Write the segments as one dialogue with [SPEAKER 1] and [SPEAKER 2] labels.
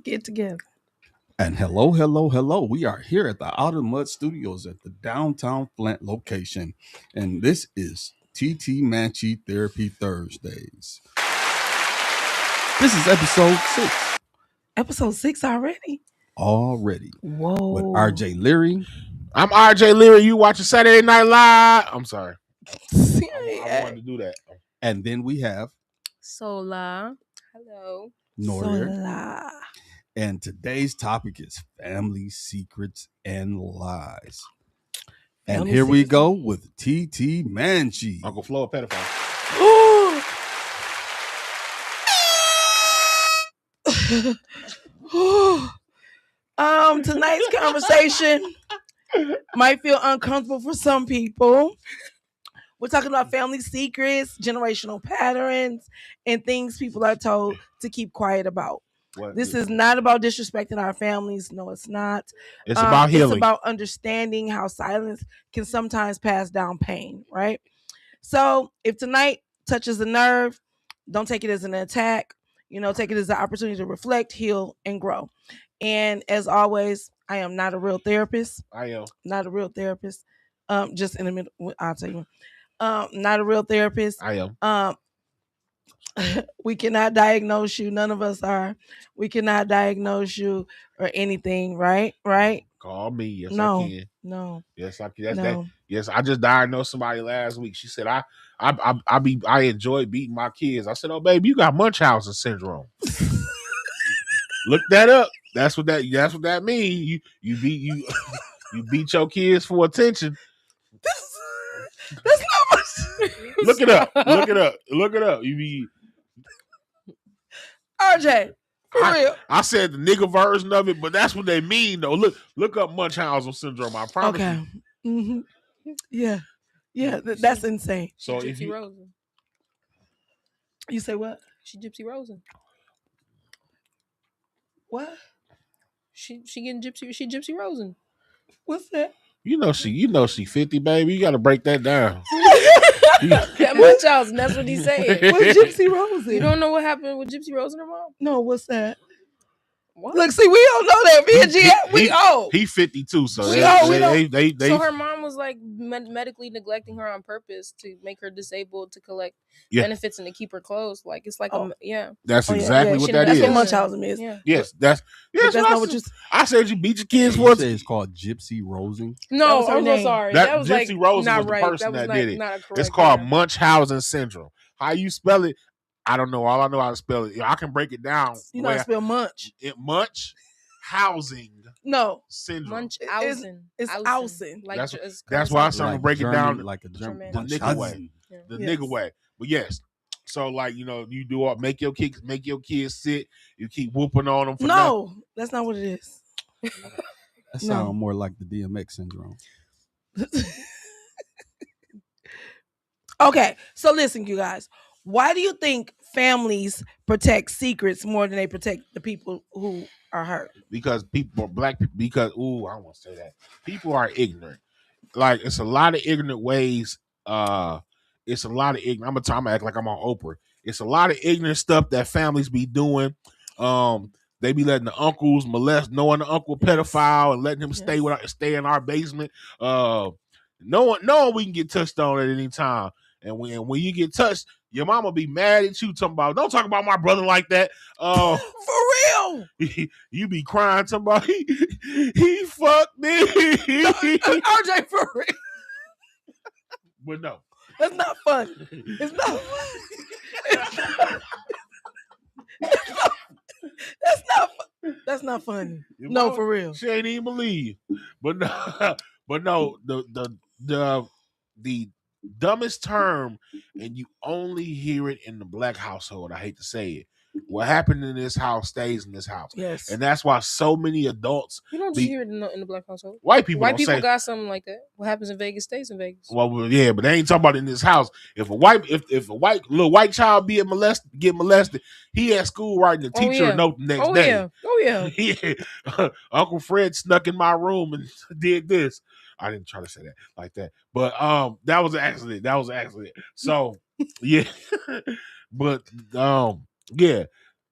[SPEAKER 1] get together.
[SPEAKER 2] And hello, hello, hello. We are here at the Outer Mud Studios at the downtown Flint location. And this is TT Manchi Therapy Thursdays. This is episode 6
[SPEAKER 1] Episode 6 already?
[SPEAKER 2] already
[SPEAKER 1] Whoa.
[SPEAKER 2] with RJ Leery.
[SPEAKER 3] I'm RJ Leery. You watching Saturday Night Live? I'm sorry. I wanted to do that.
[SPEAKER 2] And then we have
[SPEAKER 4] Sola. Hello.
[SPEAKER 2] Noir.
[SPEAKER 1] Sola.
[SPEAKER 2] And today's topic is family secrets and lies. And
[SPEAKER 1] Family
[SPEAKER 2] here we
[SPEAKER 1] secrets.
[SPEAKER 2] go with TT Manchi.
[SPEAKER 3] Uncle Flo, a pedophile.
[SPEAKER 1] Tonight's conversation might feel uncomfortable for some people. We're talking about family secrets, generational patterns, and things people are told to keep quiet about. This is not about disrespecting our families. No, it's not.
[SPEAKER 3] It's about healing.
[SPEAKER 1] It's about understanding how silence can sometimes pass down pain, right? So if tonight touches a nerve, don't take it as an attack. Take it as an opportunity to reflect, heal, and grow. And as always, I am not a real therapist.
[SPEAKER 3] I am.
[SPEAKER 1] Not a real therapist. Just in a minute, I'll tell you. Not a real therapist.
[SPEAKER 3] I am.
[SPEAKER 1] We cannot diagnose you. None of us are. We cannot diagnose you or anything, right?
[SPEAKER 3] Call me. Yes,
[SPEAKER 1] No.
[SPEAKER 3] I can.
[SPEAKER 1] No.
[SPEAKER 3] Yes, I can. That's
[SPEAKER 1] No.
[SPEAKER 3] that. Yes, I just diagnosed somebody last week. She said, I enjoy beating my kids. I said, oh, baby, you got Munchausen syndrome. Look that up. That's what that means. You beat your kids for attention.
[SPEAKER 1] That's not much.
[SPEAKER 3] Look it up. Look it up. You be
[SPEAKER 1] RJ, for real.
[SPEAKER 3] I said the nigga version of it, but that's what they mean though. Look up Munchausen syndrome. I promise
[SPEAKER 1] Okay.
[SPEAKER 3] you.
[SPEAKER 1] Mm-hmm. Yeah. That's insane.
[SPEAKER 3] So if
[SPEAKER 4] Gypsy
[SPEAKER 3] you,
[SPEAKER 4] Rosen.
[SPEAKER 1] You say what?
[SPEAKER 4] She Gypsy Rosen.
[SPEAKER 1] What?
[SPEAKER 4] She getting Gypsy. She Gypsy Rosen.
[SPEAKER 1] What's that?
[SPEAKER 3] you know she 50, baby. You got to break that down.
[SPEAKER 4] That Munchausen. That's what he said.
[SPEAKER 1] What's Gypsy Rosen?
[SPEAKER 4] You don't know what happened with Gypsy Rosen or mom?
[SPEAKER 1] No, what's that?
[SPEAKER 4] What?
[SPEAKER 1] Look, see, we don't know that. Me and G, we old.
[SPEAKER 3] He 52, so
[SPEAKER 1] We old.
[SPEAKER 3] they
[SPEAKER 4] So her mom was like medically neglecting her on purpose to make her disabled to collect benefits and to keep her close. Like it's like
[SPEAKER 3] That's exactly what that
[SPEAKER 1] That's
[SPEAKER 3] is.
[SPEAKER 1] what Munchausen is.
[SPEAKER 4] Yeah.
[SPEAKER 3] Yes, that's
[SPEAKER 1] not what you.
[SPEAKER 3] I said you beat your kids
[SPEAKER 2] You
[SPEAKER 3] for
[SPEAKER 2] say it's called Gypsy Rosen.
[SPEAKER 4] No,
[SPEAKER 1] was her
[SPEAKER 4] I'm so
[SPEAKER 1] name.
[SPEAKER 4] sorry.
[SPEAKER 3] That
[SPEAKER 4] was
[SPEAKER 3] Gypsy
[SPEAKER 4] like
[SPEAKER 3] Rosen
[SPEAKER 4] not
[SPEAKER 3] was the
[SPEAKER 4] right.
[SPEAKER 3] person
[SPEAKER 4] that, was
[SPEAKER 3] that
[SPEAKER 4] like
[SPEAKER 3] did it.
[SPEAKER 4] Not a correct
[SPEAKER 3] It's called
[SPEAKER 4] term.
[SPEAKER 3] Munchausen syndrome. How you spell it? I don't know. All I know how to spell it. I can break it down.
[SPEAKER 1] You know how to spell munch.
[SPEAKER 3] Housing
[SPEAKER 1] No.
[SPEAKER 3] syndrome.
[SPEAKER 4] Munchausen.
[SPEAKER 1] It's Ausen.
[SPEAKER 4] Like
[SPEAKER 3] That's why I started to break it down
[SPEAKER 2] like a German.
[SPEAKER 3] the nigga way.
[SPEAKER 4] Yeah.
[SPEAKER 3] The
[SPEAKER 1] Yes.
[SPEAKER 3] nigga way. But yes. So like, you do all make your kids sit, you keep whooping on them for
[SPEAKER 1] No, that's not what it is.
[SPEAKER 2] That sounds more like the DMX syndrome.
[SPEAKER 1] Okay, so listen, you guys. Why do you think families protect secrets more than they protect the people who are hurt?
[SPEAKER 3] because black people, because I don't want to say that. People are ignorant. Like it's a lot of ignorant ways. It's a lot of ignorant. I'm gonna act like I'm on Oprah. It's a lot of ignorant stuff that families be doing. They be letting the uncles molest, knowing the uncle pedophile and letting him stay in our basement. Knowing we can get touched on at any time. And when you get touched, your mama be mad at you talking about, don't talk about my brother like that.
[SPEAKER 1] For real.
[SPEAKER 3] You be crying talking about he fucked me.
[SPEAKER 1] RJ, for real.
[SPEAKER 3] But no.
[SPEAKER 1] That's not fun. It's not fun. That's not funny.
[SPEAKER 3] Your
[SPEAKER 1] No,
[SPEAKER 3] mama,
[SPEAKER 1] for real.
[SPEAKER 3] She ain't even believe. But no, the dumbest term, and you only hear it in the black household. I hate to say it. What happened in this house stays in this house.
[SPEAKER 1] Yes.
[SPEAKER 3] And that's why so many adults.
[SPEAKER 4] You don't just hear it in the black household.
[SPEAKER 3] White people
[SPEAKER 4] got something like that. What happens in Vegas stays in Vegas.
[SPEAKER 3] Well, yeah, but they ain't talking about it in this house. If a little white child get molested, he at school writing the teacher a note the next day.
[SPEAKER 1] Yeah.
[SPEAKER 3] Uncle Fred snuck in my room and did this. I didn't try to say that like that, but that was an accident. So yeah, but yeah,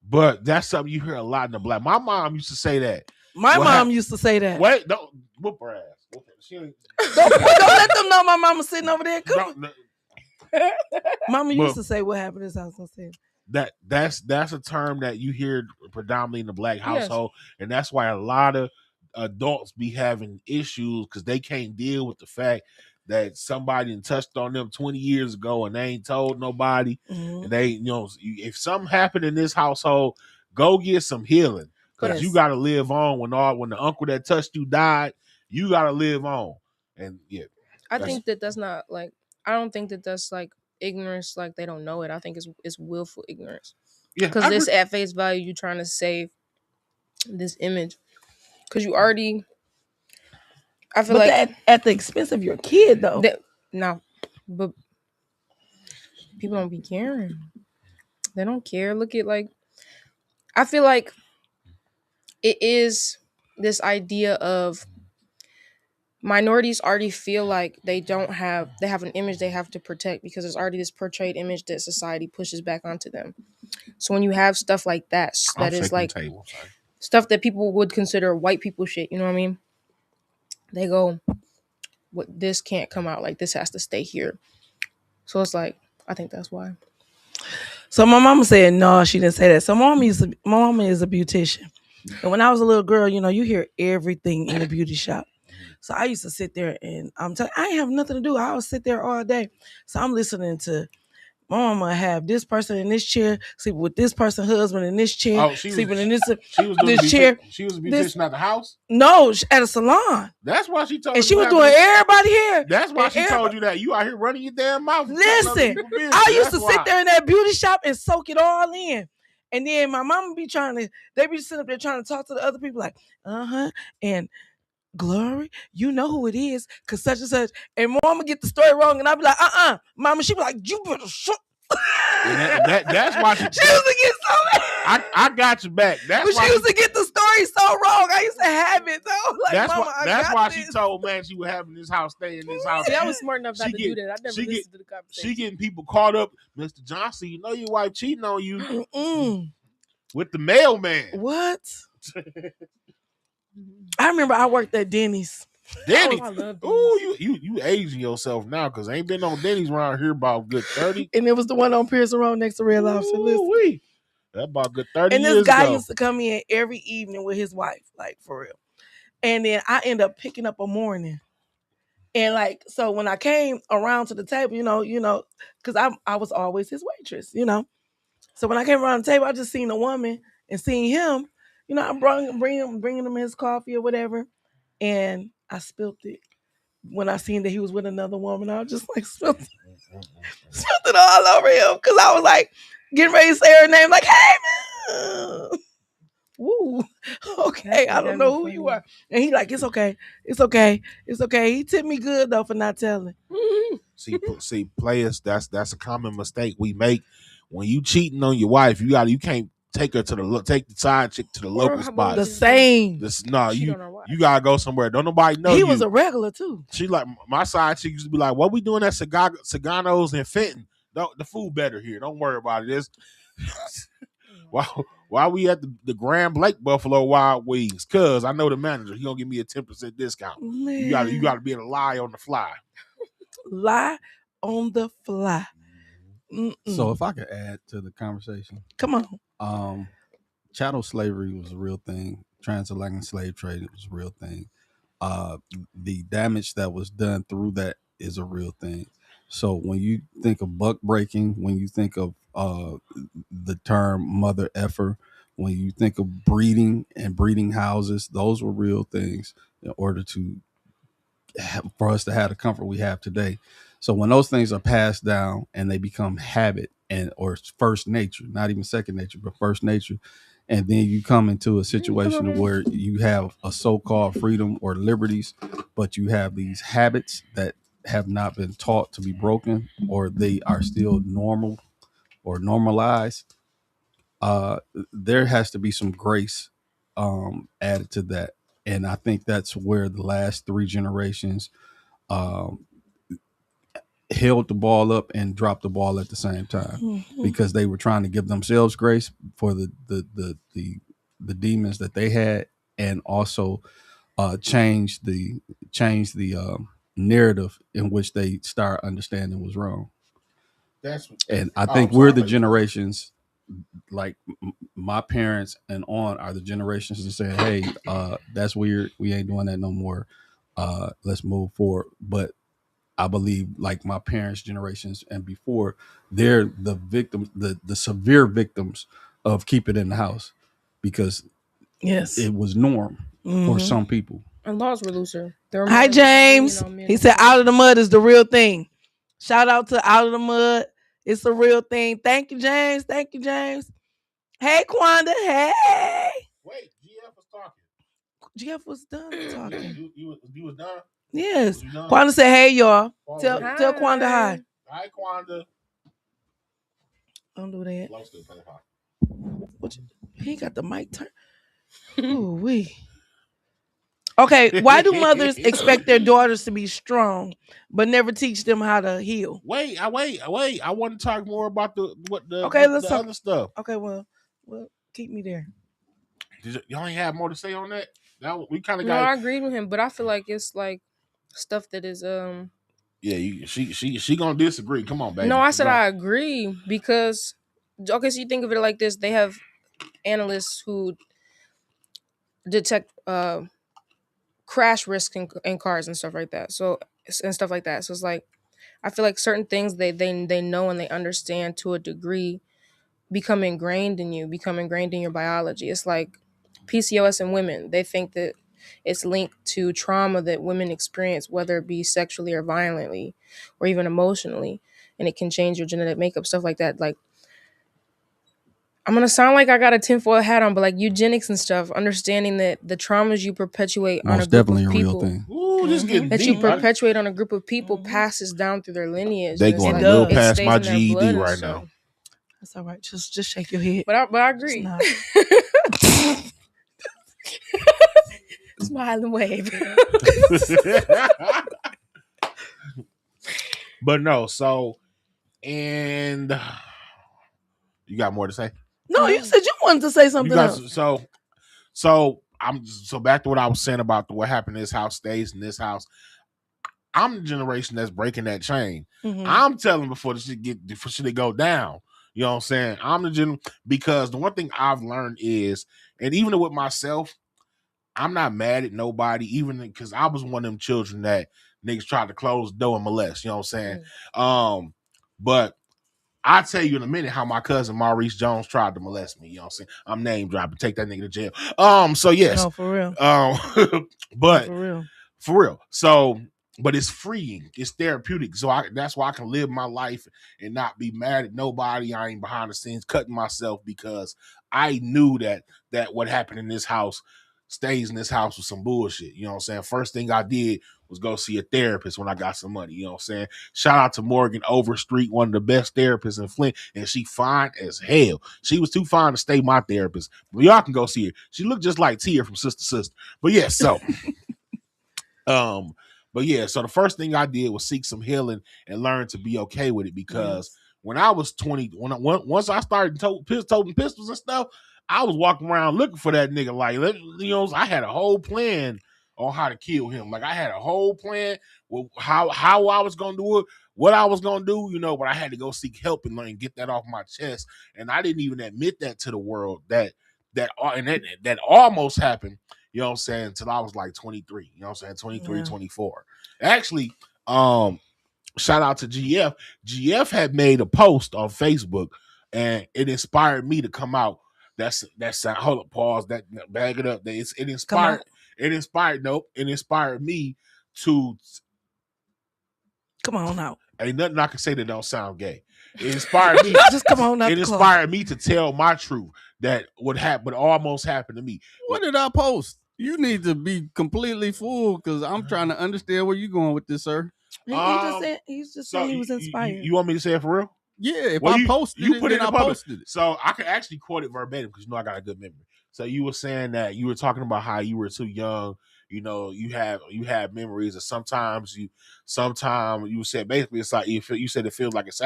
[SPEAKER 3] But that's something you hear a lot in the black. My mom used to say that.
[SPEAKER 1] My mom used to say that.
[SPEAKER 3] Wait, don't whoop her ass. Whoop her.
[SPEAKER 1] Don't let them know my mama sitting over there. Come on. Mama used to say what happened in this house. I'm saying.
[SPEAKER 3] That's a term that you hear predominantly in the black household, and that's why a lot of adults be having issues because they can't deal with the fact that somebody touched on them 20 years ago and they ain't told nobody. And they, if something happened in this household, go get some healing because you got to live on. When the uncle that touched you died, you got to live on. And
[SPEAKER 4] I think that's not like, I don't think that's like ignorance, like they don't know it. I think it's willful ignorance. Yeah, because it's at face value you trying to save this image because you already. I feel like
[SPEAKER 1] that at the expense of your kid though.
[SPEAKER 4] No, but people don't be caring. They don't care. Look at like, I feel like it is this idea of minorities already feel like they have an image they have to protect because there's already this portrayed image that society pushes back onto them. So when you have stuff like that, that is like stuff that people would consider white people shit, you know what I mean? They go, "What? This can't come out. Like this has to stay here." So it's like, I think that's why.
[SPEAKER 1] So my mama said no, she didn't say that. So my mama is a beautician, and when I was a little girl, you hear everything in the beauty shop. So I used to sit there and I ain't have nothing to do. I would sit there all day. So I'm listening to my mama have this person in this chair, sleeping with this person's husband in this chair, sleeping in this chair.
[SPEAKER 3] She was a beautician at the house?
[SPEAKER 1] No, at a salon.
[SPEAKER 3] That's why she told
[SPEAKER 1] you. And she was doing everybody here.
[SPEAKER 3] That's why she told you that. You out here running your damn mouth.
[SPEAKER 1] Listen, I used to sit there in that beauty shop and soak it all in. And then my mama be they be sitting up there trying to talk to the other people like, and Glory, you know who it is, cause such and such. And mama get the story wrong, and I be like, mama. She be like, you better shut.
[SPEAKER 3] That's why she used
[SPEAKER 1] to get so mad.
[SPEAKER 3] I got you back. That's
[SPEAKER 1] but
[SPEAKER 3] why
[SPEAKER 1] she used to get the story so wrong. I used to have it though. Like,
[SPEAKER 3] that's why she told man she was having this house, stay in this house.
[SPEAKER 4] See, I was smart enough not to do that. I never listened to the conversation.
[SPEAKER 3] She getting people caught up. Mr. Johnson, you know your wife cheating on you with the mailman.
[SPEAKER 1] What? I remember I worked at Denny's.
[SPEAKER 3] Denny's. Oh, you aging yourself now because ain't been on Denny's around here about good 30.
[SPEAKER 1] And it was the one on Pearson Road next to Red Lobster. Listen.
[SPEAKER 3] That about good 30
[SPEAKER 1] years
[SPEAKER 3] ago. And
[SPEAKER 1] this guy used to come in every evening with his wife, like for real. And then I end up picking up a morning. And like, so when I came around to the table, because I was always his waitress, So when I came around the table, I just seen a woman and seen him. I'm bringing him his coffee or whatever, and I spilled it. When I seen that he was with another woman, I was just like spilled it all over him because I was like getting ready to say her name, like, "Hey, man, woo, okay, I don't know who you are," and he like, "It's okay, it's okay, it's okay." He tipped me good though for not telling.
[SPEAKER 3] See, players, that's a common mistake we make when you cheating on your wife. You can't. Take her take the side chick to the local spot.
[SPEAKER 1] The same.
[SPEAKER 3] You gotta go somewhere. Don't nobody know.
[SPEAKER 1] He was a regular too.
[SPEAKER 3] She like my side chick used to be like, "What we doing at Sagano's and Fenton? The food better here. Don't worry about it." Why we at the Grand Lake Buffalo Wild Wings? Cause I know the manager. He gonna give me a 10% discount. Man. You gotta be able to lie on the fly.
[SPEAKER 1] Lie on the fly.
[SPEAKER 2] So if I could add to the conversation,
[SPEAKER 1] come on.
[SPEAKER 2] Chattel slavery was a real thing. Transatlantic slave trade was a real thing. The damage that was done through that is a real thing. So when you think of buck breaking, when you think of the term mother effer, when you think of breeding and breeding houses, those were real things in order for us to have the comfort we have today. So when those things are passed down and they become habit or first nature, not even second nature, but first nature, and then you come into a situation where you have a so-called freedom or liberties, but you have these habits that have not been taught to be broken, or they are still normal or normalized, there has to be some grace added to that. And I think that's where the last 3 generations held the ball up and dropped the ball at the same time because they were trying to give themselves grace for the demons that they had, and also change the narrative in which they start understanding was wrong. And I think we're the generations, like my parents and on are the generations that say, hey, that's weird, we ain't doing that no more, let's move forward. But I believe, like my parents' generations and before, they're the victims, the severe victims of keep it in the house, because
[SPEAKER 1] Yes,
[SPEAKER 2] it was norm for some people.
[SPEAKER 4] And laws were looser. There were
[SPEAKER 1] Hi,
[SPEAKER 4] more
[SPEAKER 1] James.
[SPEAKER 4] lenient on men
[SPEAKER 1] He
[SPEAKER 4] and
[SPEAKER 1] said,
[SPEAKER 4] women.
[SPEAKER 1] "Out of the mud is the real thing." Shout out to Out of the Mud. It's the real thing. Thank you, James. Thank you, James. Hey, Quanda. Hey.
[SPEAKER 3] Wait, GF was talking.
[SPEAKER 1] GF was done talking.
[SPEAKER 3] You was done?
[SPEAKER 1] Yes.
[SPEAKER 3] Was you done?
[SPEAKER 1] Quanda said, "Hey, y'all."
[SPEAKER 3] Hi.
[SPEAKER 1] Tell Quanda hi.
[SPEAKER 3] Hi, Quanda.
[SPEAKER 1] Don't do that.
[SPEAKER 3] Low still play hot.
[SPEAKER 1] He got the mic turned. Ooh wee. Okay, why do mothers expect their daughters to be strong, but never teach them how to heal?
[SPEAKER 3] Wait. I want to talk more about
[SPEAKER 1] Let's talk
[SPEAKER 3] other stuff.
[SPEAKER 1] Okay, well, keep me there.
[SPEAKER 3] Y'all ain't have more to say on that? We kind of
[SPEAKER 4] No,
[SPEAKER 3] got.
[SPEAKER 4] I agreed with him, but I feel like it's like stuff that is
[SPEAKER 3] Yeah, she gonna disagree. Come on, baby.
[SPEAKER 4] No, I said I agree because okay, so you think of it like this: they have analysts who detect crash risk in cars and stuff like that. So and stuff like that. So it's like I feel like certain things they know and they understand to a degree become ingrained in you, become ingrained in your biology. It's like PCOS in women. They think that it's linked to trauma that women experience, whether it be sexually or violently or even emotionally, and it can change your genetic makeup, stuff like that. Like I'm gonna sound like I got a tinfoil hat on, but like eugenics and stuff, understanding that the traumas you perpetuate on a
[SPEAKER 2] Most
[SPEAKER 4] group
[SPEAKER 2] definitely
[SPEAKER 4] of
[SPEAKER 2] a real
[SPEAKER 4] people,
[SPEAKER 2] thing.
[SPEAKER 3] Ooh, this getting
[SPEAKER 4] that you
[SPEAKER 3] deep.
[SPEAKER 4] perpetuate on a group of people passes down through their lineage.
[SPEAKER 3] They
[SPEAKER 4] and it's
[SPEAKER 3] going
[SPEAKER 4] like,
[SPEAKER 3] a little
[SPEAKER 1] does.
[SPEAKER 4] it
[SPEAKER 3] past
[SPEAKER 4] stays
[SPEAKER 3] my
[SPEAKER 4] in their blood
[SPEAKER 3] GED
[SPEAKER 4] and
[SPEAKER 3] right
[SPEAKER 4] stuff.
[SPEAKER 3] now.
[SPEAKER 1] That's all right. Just shake your head.
[SPEAKER 4] But I agree.
[SPEAKER 1] Just
[SPEAKER 4] Smile and wave.
[SPEAKER 3] But no, so and you got more to say?
[SPEAKER 1] No, you said you wanted to say something else.
[SPEAKER 3] So back to what I was saying about what happened in this house stays in this house. I'm the generation that's breaking that chain.
[SPEAKER 1] Mhm.
[SPEAKER 3] I'm telling before it go down. You know what I'm saying? I'm the because the one thing I've learned is, and even with myself, I'm not mad at nobody, even because I was one of them children that niggas tried to close the door and molest. You know what I'm saying? But I'll tell you in a minute how my cousin Maurice Jones tried to molest me. You know what I'm saying? I'm name dropping, take that nigga to jail. So yes.
[SPEAKER 1] No, for real.
[SPEAKER 3] But
[SPEAKER 1] For
[SPEAKER 3] real. So, but it's freeing. It's therapeutic. So that's why I can live my life and not be mad at nobody. I ain't behind the scenes cutting myself because I knew that what happened in this house stays in this house with some bullshit. You know what I'm saying? First thing I did was go see a therapist when I got some money. You know what I'm saying? Shout out to Morgan Overstreet, one of the best therapists in Flint, and she fine as hell. She was too fine to stay my therapist. But y'all can go see her. She looked just like Tia from Sister Sister. But yeah, so but yeah, so the first thing I did was seek some healing and learn to be okay with it because when I was 20, once I started toting pistols and stuff, I was walking around looking for that nigga. Like, you know, I had a whole plan on how to kill him. Like, I had a whole plan with how I was gonna do it, what I was gonna do, you know. But I had to go seek help and learn, get that off my chest. And I didn't even admit that to the world that almost happened. You know what I'm saying? Until I was like 23. You know what I'm saying? 23, 24. Actually, shout out to GF. GF had made a post on Facebook and it inspired me to come out. That's hold up, pause. That bag it up. It inspired me to
[SPEAKER 1] come on out.
[SPEAKER 3] Ain't nothing I can say that don't sound gay. It inspired me.
[SPEAKER 1] Just come on out.
[SPEAKER 3] It inspired me to tell my truth that what almost happened to me.
[SPEAKER 2] What did I post? You need to be completely full because I'm trying to understand where you're going with this, sir.
[SPEAKER 1] He's just saying he was inspired.
[SPEAKER 3] You want me to say it for real?
[SPEAKER 2] Yeah, if I posted it, then I posted it.
[SPEAKER 3] So I can actually quote it verbatim because you know I got a good memory. So you were saying that you were talking about how you were too young, You know, you have memories, and sometimes you said basically it's like you said it feels like it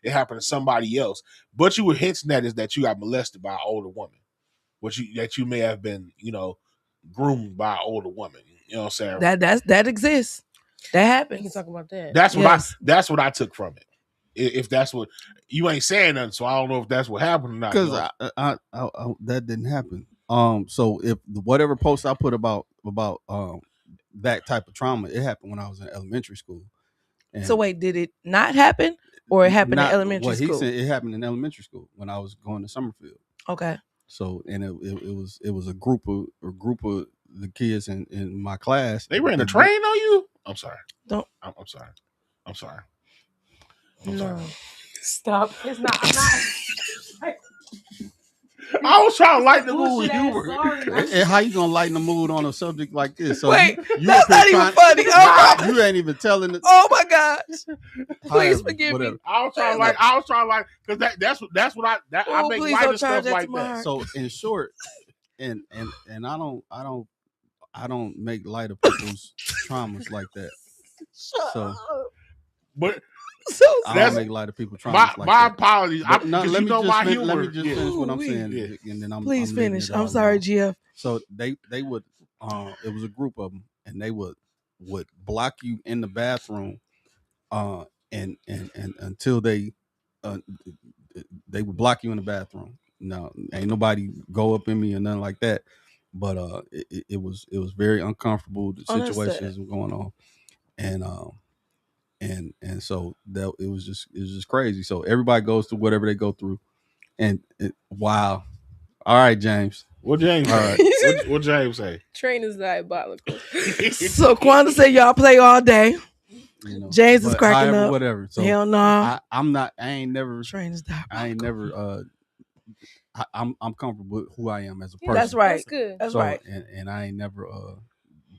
[SPEAKER 3] happened to somebody else, but you were hinting at is that you got molested by an older woman, that you may have been, groomed by an older woman. You know what I'm saying?
[SPEAKER 1] That exists. That
[SPEAKER 4] We
[SPEAKER 1] happens.
[SPEAKER 4] can talk about that.
[SPEAKER 3] That's what I took from it. If that's what you ain't saying nothing, so I don't know if that's what happened or not.
[SPEAKER 2] Because I that didn't happen. So if whatever post I put about that type of trauma, it happened when I was in elementary school. And
[SPEAKER 1] So wait, did it not happen, or it happened in elementary
[SPEAKER 2] what
[SPEAKER 1] school?
[SPEAKER 2] He said it happened in elementary school when I was going to Summerfield.
[SPEAKER 1] Okay.
[SPEAKER 2] So and it was a group of the kids in my class.
[SPEAKER 3] They ran a train on you. I'm sorry.
[SPEAKER 1] Don't.
[SPEAKER 3] I'm sorry. I'm sorry.
[SPEAKER 4] No. Stop. It's not. I'm not.
[SPEAKER 3] I was trying to lighten the mood.
[SPEAKER 2] And how you gonna lighten the mood on a subject like this? So
[SPEAKER 1] wait,
[SPEAKER 2] you
[SPEAKER 1] that's not even funny. Oh,
[SPEAKER 2] you ain't even telling it.
[SPEAKER 1] Oh my gosh! Please forgive me.
[SPEAKER 3] I was trying to because that's what I make lighter stuff like that.
[SPEAKER 2] So in short, and I don't make light of people's traumas like that. So,
[SPEAKER 3] but.
[SPEAKER 2] I don't make light of people's traumas like that.
[SPEAKER 3] My apologies.
[SPEAKER 2] Let me just finish what I'm saying, and then I'm
[SPEAKER 1] please
[SPEAKER 2] I'm
[SPEAKER 1] finish. I'm sorry, GF.
[SPEAKER 2] So they would it was a group of them, and they would block you in the bathroom, and until they would block you in the bathroom. No, ain't nobody go up in me or nothing like that. But it was very uncomfortable. The situations were going on, and so that it was just crazy. So everybody goes through whatever they go through, and wow. All right, James.
[SPEAKER 3] What James? All right. What James say?
[SPEAKER 4] Train is diabolical.
[SPEAKER 1] So Quanda said y'all play all day. James is cracking up.
[SPEAKER 2] Whatever. So
[SPEAKER 1] hell no.
[SPEAKER 2] I ain't never.
[SPEAKER 1] Train is diabolical.
[SPEAKER 2] I ain't never. I'm comfortable with who I am as a person.
[SPEAKER 1] That's right.
[SPEAKER 4] That's good.
[SPEAKER 1] That's right.
[SPEAKER 2] And I ain't never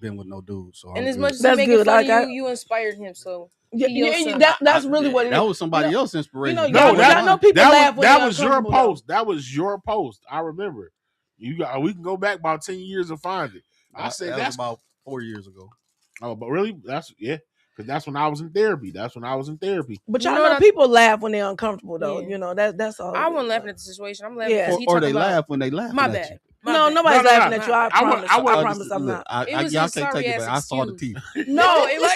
[SPEAKER 2] been with no dude. So
[SPEAKER 4] and
[SPEAKER 2] I'm
[SPEAKER 4] as
[SPEAKER 2] good.
[SPEAKER 4] much as you make it funny, you inspired him. So
[SPEAKER 1] that's really what it is.
[SPEAKER 2] That was somebody else's inspiration.
[SPEAKER 1] Y'all know people laugh when
[SPEAKER 3] that was your post. That was your post. I remember. We can go back about 10 years and find it. I said that's
[SPEAKER 2] about 4 years ago.
[SPEAKER 3] Oh, but really, because that's when I was in therapy.
[SPEAKER 1] But y'all know people laugh when they're uncomfortable, though. Yeah. You know that's all.
[SPEAKER 4] I wasn't laughing at the situation. I'm laughing because he
[SPEAKER 2] or they laugh when they laugh.
[SPEAKER 4] My bad.
[SPEAKER 1] No, nobody's laughing at you. I promise. I promise I'm not.
[SPEAKER 2] Y'all can't take it back. I saw the teeth.
[SPEAKER 1] No, it was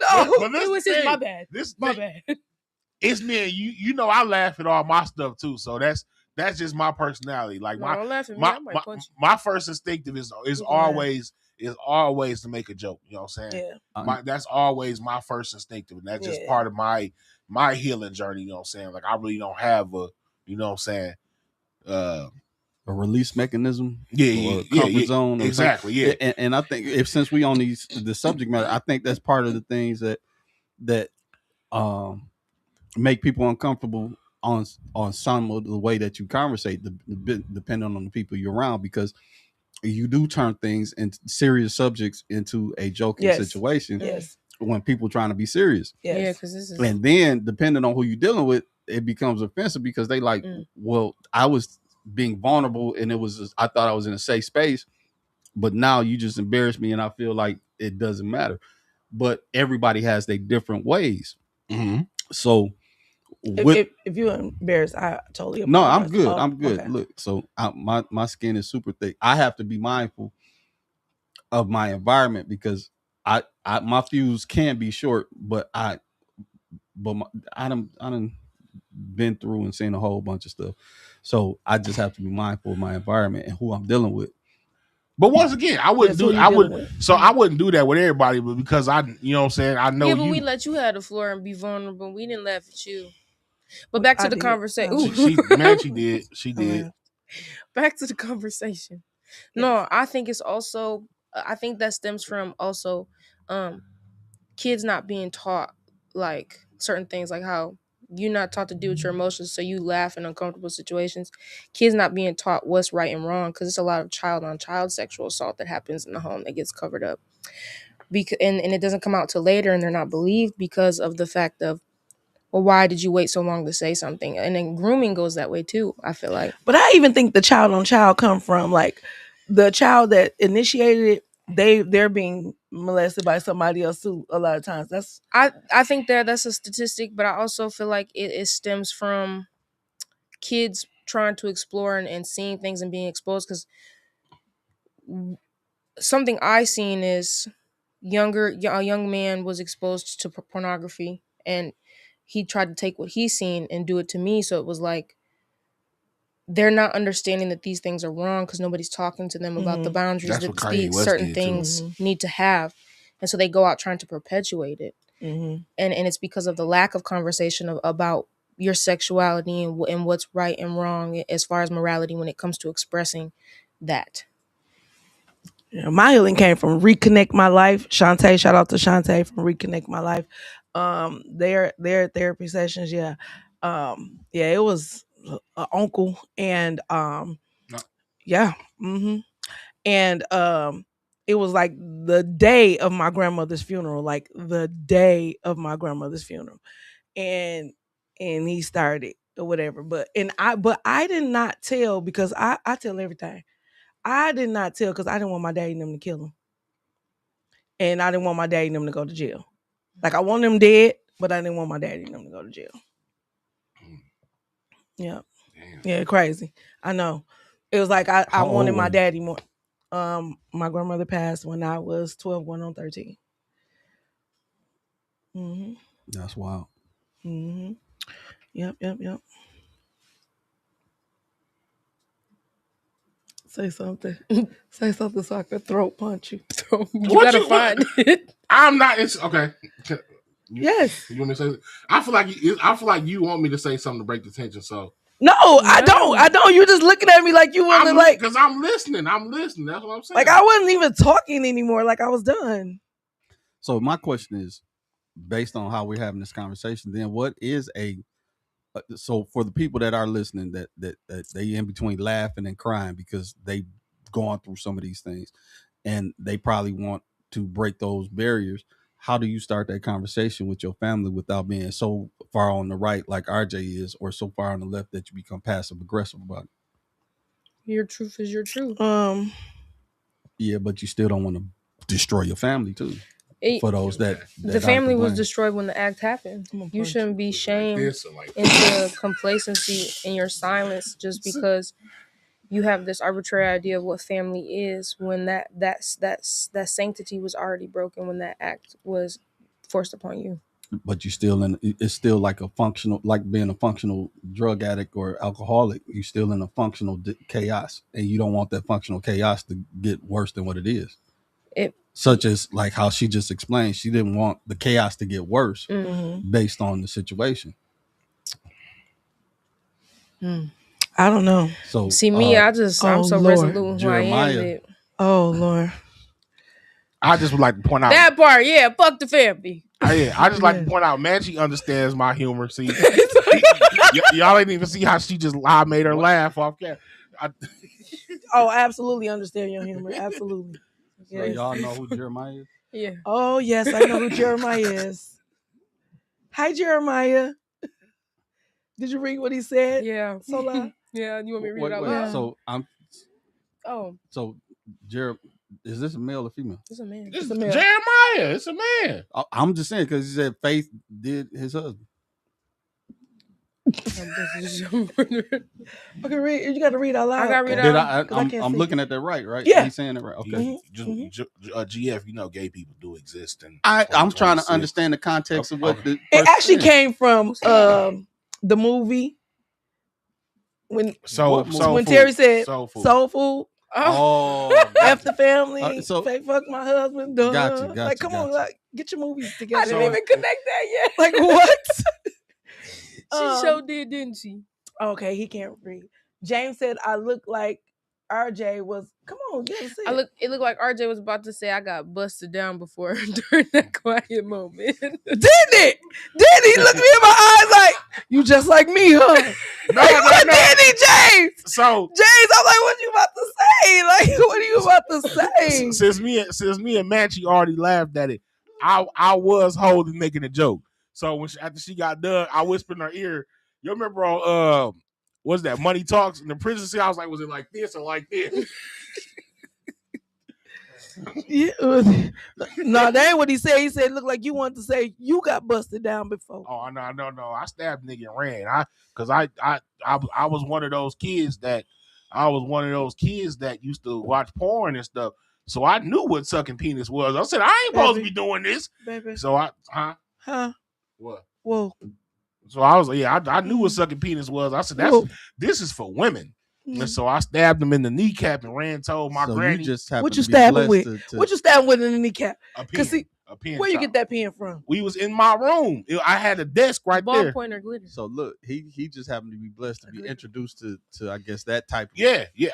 [SPEAKER 1] no.
[SPEAKER 4] It was his my bad. My bad.
[SPEAKER 3] It's me and you. You know I laugh at all my stuff too. So that's just my personality. Like my first instinctive is always to make a joke. You know what I'm saying? Yeah. That's always my first instinctive, and that's just part of my healing journey. You know what I'm saying? Like I really don't have a, you know what I'm saying, a
[SPEAKER 2] release mechanism,
[SPEAKER 3] or
[SPEAKER 2] a comfort zone,
[SPEAKER 3] exactly. Yeah,
[SPEAKER 2] and I think since we on the subject matter, I think that's part of the things that make people uncomfortable on some of the way that you conversate, depending on the people you're around, because you do turn things and serious subjects into a joking situation.
[SPEAKER 1] Yes.
[SPEAKER 2] When people trying to be serious.
[SPEAKER 1] Yes.
[SPEAKER 4] Yeah, because this is.
[SPEAKER 2] And then depending on who you're dealing with, it becomes offensive because they like, well, I was being vulnerable and I thought I was in a safe space, but now you just embarrassed me and I feel like it doesn't matter. But everybody has their different ways.
[SPEAKER 3] Mm-hmm.
[SPEAKER 2] So
[SPEAKER 1] if you're embarrassed, I totally apologize.
[SPEAKER 2] No, I'm good. I'm good.
[SPEAKER 1] Okay.
[SPEAKER 2] Look, so my skin is super thick. I have to be mindful of my environment because my fuse can be short, but I done been through and seen a whole bunch of stuff. So I just have to be mindful of my environment and who I'm dealing with.
[SPEAKER 3] But once again, I wouldn't do that with everybody, but because you know what I'm saying, I know.
[SPEAKER 4] Yeah, but we let you have the floor and be vulnerable. We didn't laugh at you. But back to the conversation.
[SPEAKER 3] She did.
[SPEAKER 4] Back to the conversation. No, I think it's also. I think that stems from also kids not being taught like certain things, like how you're not taught to deal with your emotions, so you laugh in uncomfortable situations. Kids not being taught what's right and wrong, because it's a lot of child-on-child sexual assault that happens in the home that gets covered up. And it doesn't come out till later, and they're not believed because of the fact of, well, why did you wait so long to say something? And then grooming goes that way too, I feel like.
[SPEAKER 1] But I even think the child on child come from like the child that initiated it they're being molested by somebody else too. A lot of times, that's
[SPEAKER 4] I think that's a statistic, but I also feel like it stems from kids trying to explore and seeing things and being exposed. Because something I seen is a young man was exposed to pornography, and he tried to take what he's seen and do it to me. So it was like they're not understanding that these things are wrong because nobody's talking to them about the boundaries
[SPEAKER 3] That's
[SPEAKER 4] that
[SPEAKER 3] what Kanye West
[SPEAKER 4] certain
[SPEAKER 3] did, too.
[SPEAKER 4] things need to have, and so they go out trying to perpetuate it. And it's because of the lack of conversation about your sexuality and what's right and wrong as far as morality when it comes to expressing that.
[SPEAKER 1] Yeah, my healing came from Reconnect My Life. Shantae, shout out to Shantae from Reconnect My Life. Their therapy sessions, yeah. Yeah, it was an uncle and
[SPEAKER 3] No.
[SPEAKER 1] yeah. And it was like the day of my grandmother's funeral, like the day of my grandmother's funeral. And he started or whatever. But I did not tell because I tell everything. I did not tell because I didn't want my daddy and them to kill him. And I didn't want my daddy and them to go to jail. Like I want them dead, but I didn't want my daddy and them to go to jail. Yeah.
[SPEAKER 3] Damn.
[SPEAKER 1] Yeah, crazy. I know. It was like I
[SPEAKER 2] How
[SPEAKER 1] wanted
[SPEAKER 2] old
[SPEAKER 1] my
[SPEAKER 2] were you?
[SPEAKER 1] daddy more. My grandmother passed when I was 12, going on 13.
[SPEAKER 2] That's wild.
[SPEAKER 1] Yep. Say something. Say something so I could throat punch you.
[SPEAKER 4] You gotta find it.
[SPEAKER 3] I'm not. It's okay.
[SPEAKER 1] Yes.
[SPEAKER 3] You want me to say? I feel like you want me to say something to break the tension. So
[SPEAKER 1] No, I don't. You're just looking at me like you wasn't like
[SPEAKER 3] because I'm listening. That's what I'm saying.
[SPEAKER 1] like I wasn't even talking anymore. Like I was done.
[SPEAKER 2] So my question is, based on how we're having this conversation, then what is so for the people that are listening that they in between laughing and crying because they going through some of these things and they probably want to break those barriers, how do you start that conversation with your family without being so far on the right like RJ is, or so far on the left that you become passive aggressive about it?
[SPEAKER 4] Your truth is your truth.
[SPEAKER 2] Yeah, but you still don't want to destroy your family too. For those that
[SPEAKER 4] the family was destroyed when the act happened. You shouldn't be shamed into complacency in your silence just because you have this arbitrary idea of what family is when that sanctity was already broken when that act was forced upon you.
[SPEAKER 2] But you still it's still like a functional, like being a functional drug addict or alcoholic. You still in a functional chaos, and you don't want that functional chaos to get worse than what it is. Such as like how she just explained, she didn't want the chaos to get worse based on the situation.
[SPEAKER 1] I don't know.
[SPEAKER 2] So
[SPEAKER 4] see me, I'm so resolute in who I am.
[SPEAKER 1] Oh Lord.
[SPEAKER 3] I just would like to point out
[SPEAKER 4] that part. Yeah, fuck the family.
[SPEAKER 3] I just like to point out, Manchi understands my humor. See, y'all ain't even see how she just made her laugh off camera.
[SPEAKER 1] Oh, I absolutely understand your humor. Absolutely.
[SPEAKER 2] So y'all know who Jeremiah is?
[SPEAKER 4] Yeah.
[SPEAKER 1] Oh yes, I know who Jeremiah is. Hi Jeremiah. Did you read what he said?
[SPEAKER 4] Yeah.
[SPEAKER 1] Sola?
[SPEAKER 4] Yeah. You want me to read it out loud?
[SPEAKER 2] So So is this a male or female?
[SPEAKER 4] It's a man.
[SPEAKER 3] It's a male. Jeremiah. It's a man.
[SPEAKER 2] I'm just saying because he said Faith did his husband.
[SPEAKER 1] Okay, read. You got to read out loud.
[SPEAKER 4] I got to read out.
[SPEAKER 2] I'm looking at that right?
[SPEAKER 1] Yeah,
[SPEAKER 2] he's saying it right. Okay.
[SPEAKER 3] GF, you know, gay people do exist, and
[SPEAKER 2] I'm trying to understand the context of what the
[SPEAKER 1] it actually came from the movie when Terry said Soul Food.
[SPEAKER 2] Oh,
[SPEAKER 1] F the family. Fake fuck my husband. Duh.
[SPEAKER 2] Got you.
[SPEAKER 1] Come on, like, get your movies together.
[SPEAKER 4] I didn't even connect that yet.
[SPEAKER 1] Like what?
[SPEAKER 4] She sure did, didn't she?
[SPEAKER 1] Okay, he can't read. James said I look like RJ was. Come on, you gotta say
[SPEAKER 4] it looked like RJ was about to say I got busted down before during that quiet moment.
[SPEAKER 1] Didn't it? Did he look me in my eyes like you just like me, huh?
[SPEAKER 3] No,
[SPEAKER 1] did he, James?
[SPEAKER 3] So
[SPEAKER 1] James, I'm like, what you about to say? Like, what are you about to say?
[SPEAKER 3] Since me and Manchi already laughed at it, I was holding making a joke. So when after she got done, I whispered in her ear. You remember on what's that Money Talks in the prison cell? I was like, was it like this or like this?
[SPEAKER 1] Yeah. No, that ain't what he said. He said, "Look like you wanted to say you got busted down before."
[SPEAKER 3] Oh, I know, no. I stabbed nigga and ran. I was one of those kids that used to watch porn and stuff. So I knew what sucking penis was. I said I ain't supposed to be doing this.
[SPEAKER 1] Baby.
[SPEAKER 3] So
[SPEAKER 1] Huh?
[SPEAKER 3] what?
[SPEAKER 1] Whoa.
[SPEAKER 3] So I knew what sucking penis was. I said this is for women. And so I stabbed him in the kneecap and ran told my granny.
[SPEAKER 2] You just
[SPEAKER 1] what you
[SPEAKER 2] to be
[SPEAKER 1] stabbing
[SPEAKER 2] blessed
[SPEAKER 1] with?
[SPEAKER 2] to-
[SPEAKER 1] What you stabbing with in the kneecap?
[SPEAKER 3] A pen. A pen.
[SPEAKER 1] Where you get that pen from?
[SPEAKER 3] We was in my room. I had a desk right there.
[SPEAKER 4] Ballpoint or glitter.
[SPEAKER 2] So look, he just happened to be blessed to be introduced to I guess that type of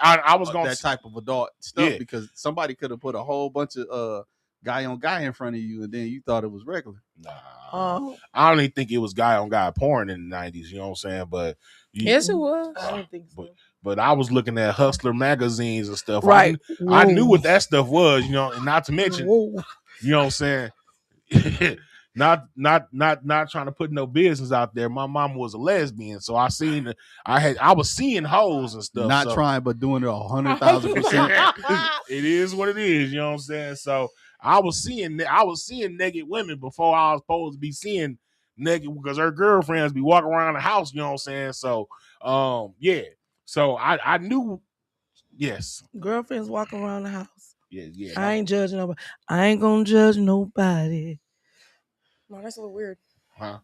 [SPEAKER 3] I was going
[SPEAKER 2] that type of adult stuff because somebody could have put a whole bunch of guy on guy in front of you and then you thought it was regular.
[SPEAKER 3] Nah. I don't even think it was guy on guy porn in the 90s, you know what I'm saying? But
[SPEAKER 4] yes, it was.
[SPEAKER 1] I don't think so.
[SPEAKER 3] But I was looking at Hustler magazines and stuff.
[SPEAKER 1] Right.
[SPEAKER 3] I knew what that stuff was, you know, and not to mention, you know what I'm saying? not trying to put no business out there. My mama was a lesbian, so I was seeing hoes and stuff.
[SPEAKER 2] Not trying, but doing it 100,000%.
[SPEAKER 3] It is what it is, you know what I'm saying? So I was seeing naked women before I was supposed to be seeing naked because her girlfriends be walking around the house, you know what I'm saying? So yeah. So I knew, yes.
[SPEAKER 1] Girlfriends walking around the house.
[SPEAKER 3] Yeah.
[SPEAKER 1] I ain't judging nobody. I ain't gonna judge nobody.
[SPEAKER 4] No, that's a little weird.
[SPEAKER 3] Huh?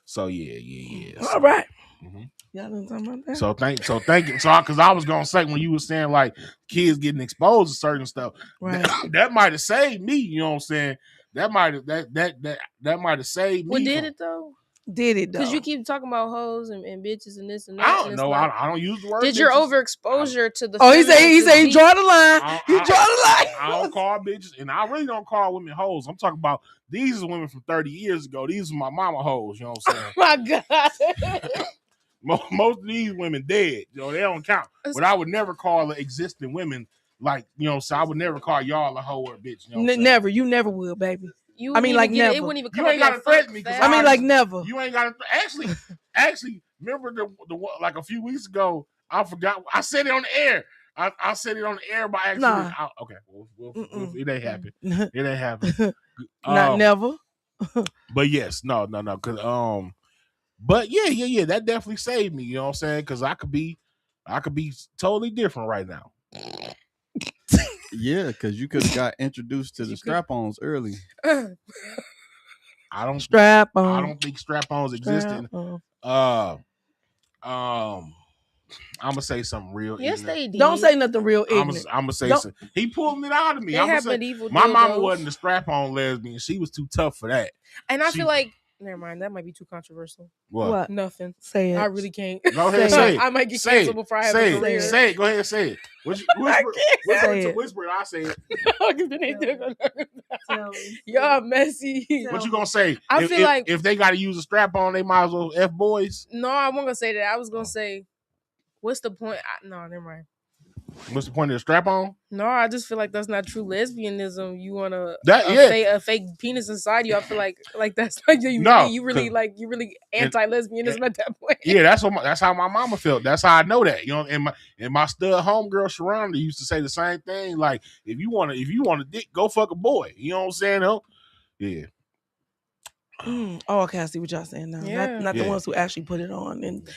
[SPEAKER 3] So yeah.
[SPEAKER 1] All right.
[SPEAKER 3] Mm-hmm.
[SPEAKER 1] Y'all didn't talk about that.
[SPEAKER 3] So thank you. So because I was gonna say when you were saying like kids getting exposed to certain stuff,
[SPEAKER 1] right.
[SPEAKER 3] that might have saved me. You know what I'm saying? That might have saved me.
[SPEAKER 4] What did it though?
[SPEAKER 1] Did it though?
[SPEAKER 4] Because you keep talking about hoes and bitches and this and that.
[SPEAKER 3] I don't know. Like, I don't use the word.
[SPEAKER 4] Did
[SPEAKER 3] bitches.
[SPEAKER 4] your overexposure to the?
[SPEAKER 1] Oh, he said he draw the line. He draw the line.
[SPEAKER 3] I don't call bitches, and I really don't call women hoes. I'm talking about these are women from 30 years ago. These are my mama hoes. You know what I'm saying?
[SPEAKER 4] Oh my God.
[SPEAKER 3] Most of these women dead. You know, they don't count. But I would never call the existing women like, you know, so I would never call y'all a hoe or a bitch. You know
[SPEAKER 1] never. You never will, baby.
[SPEAKER 4] I mean, like never.
[SPEAKER 3] It wouldn't even come. You ain't gotta threaten me.
[SPEAKER 1] I mean, like never.
[SPEAKER 3] You ain't gotta. Actually, remember the like a few weeks ago, I forgot. I said it on the air. I said it on the air by accident.
[SPEAKER 1] Nah.
[SPEAKER 3] Okay, well, it ain't happen. It ain't happen.
[SPEAKER 1] Not never.
[SPEAKER 3] But yes, no. Cause but yeah. That definitely saved me. You know what I'm saying? Because I could be totally different right now.
[SPEAKER 2] Yeah, because you could have got introduced to the strap-ons early.
[SPEAKER 3] I don't
[SPEAKER 1] strap-on.
[SPEAKER 3] I don't think strap-ons existed. I'm gonna say something real.
[SPEAKER 4] Yes,
[SPEAKER 3] ignorant.
[SPEAKER 4] they did.
[SPEAKER 1] Don't say nothing real ignorant.
[SPEAKER 3] I'm gonna say something. He pulled it out of me.
[SPEAKER 4] My
[SPEAKER 3] mama wasn't a strap-on lesbian. She was too tough for that.
[SPEAKER 4] And I feel like, never mind, that might be too controversial.
[SPEAKER 3] What?
[SPEAKER 4] Nothing.
[SPEAKER 1] Say it.
[SPEAKER 4] I really can't.
[SPEAKER 3] Go ahead, say it.
[SPEAKER 4] I might get canceled before I have a career.
[SPEAKER 3] Say it. Go ahead, say it. Whisper it. I say it.
[SPEAKER 4] Y'all messy.
[SPEAKER 3] What you gonna say?
[SPEAKER 4] I feel like
[SPEAKER 3] if they got to use a strap-on, they might as well F boys.
[SPEAKER 4] No, I wasn't gonna say that. I was gonna say, what's the point? No, never mind.
[SPEAKER 3] What's the point of the strap-on?
[SPEAKER 4] No, I just feel like that's not true lesbianism. You want a fake penis inside you. I feel like that's like you really anti-lesbianism at that point.
[SPEAKER 3] Yeah, that's how my mama felt. That's how I know that. You know, and my stud homegirl Sharonda used to say the same thing. Like, if you want a dick, go fuck a boy. You know what I'm saying? Though? Yeah.
[SPEAKER 1] Oh, okay. I see what y'all saying now.
[SPEAKER 4] Yeah.
[SPEAKER 1] Not the ones who actually put it on and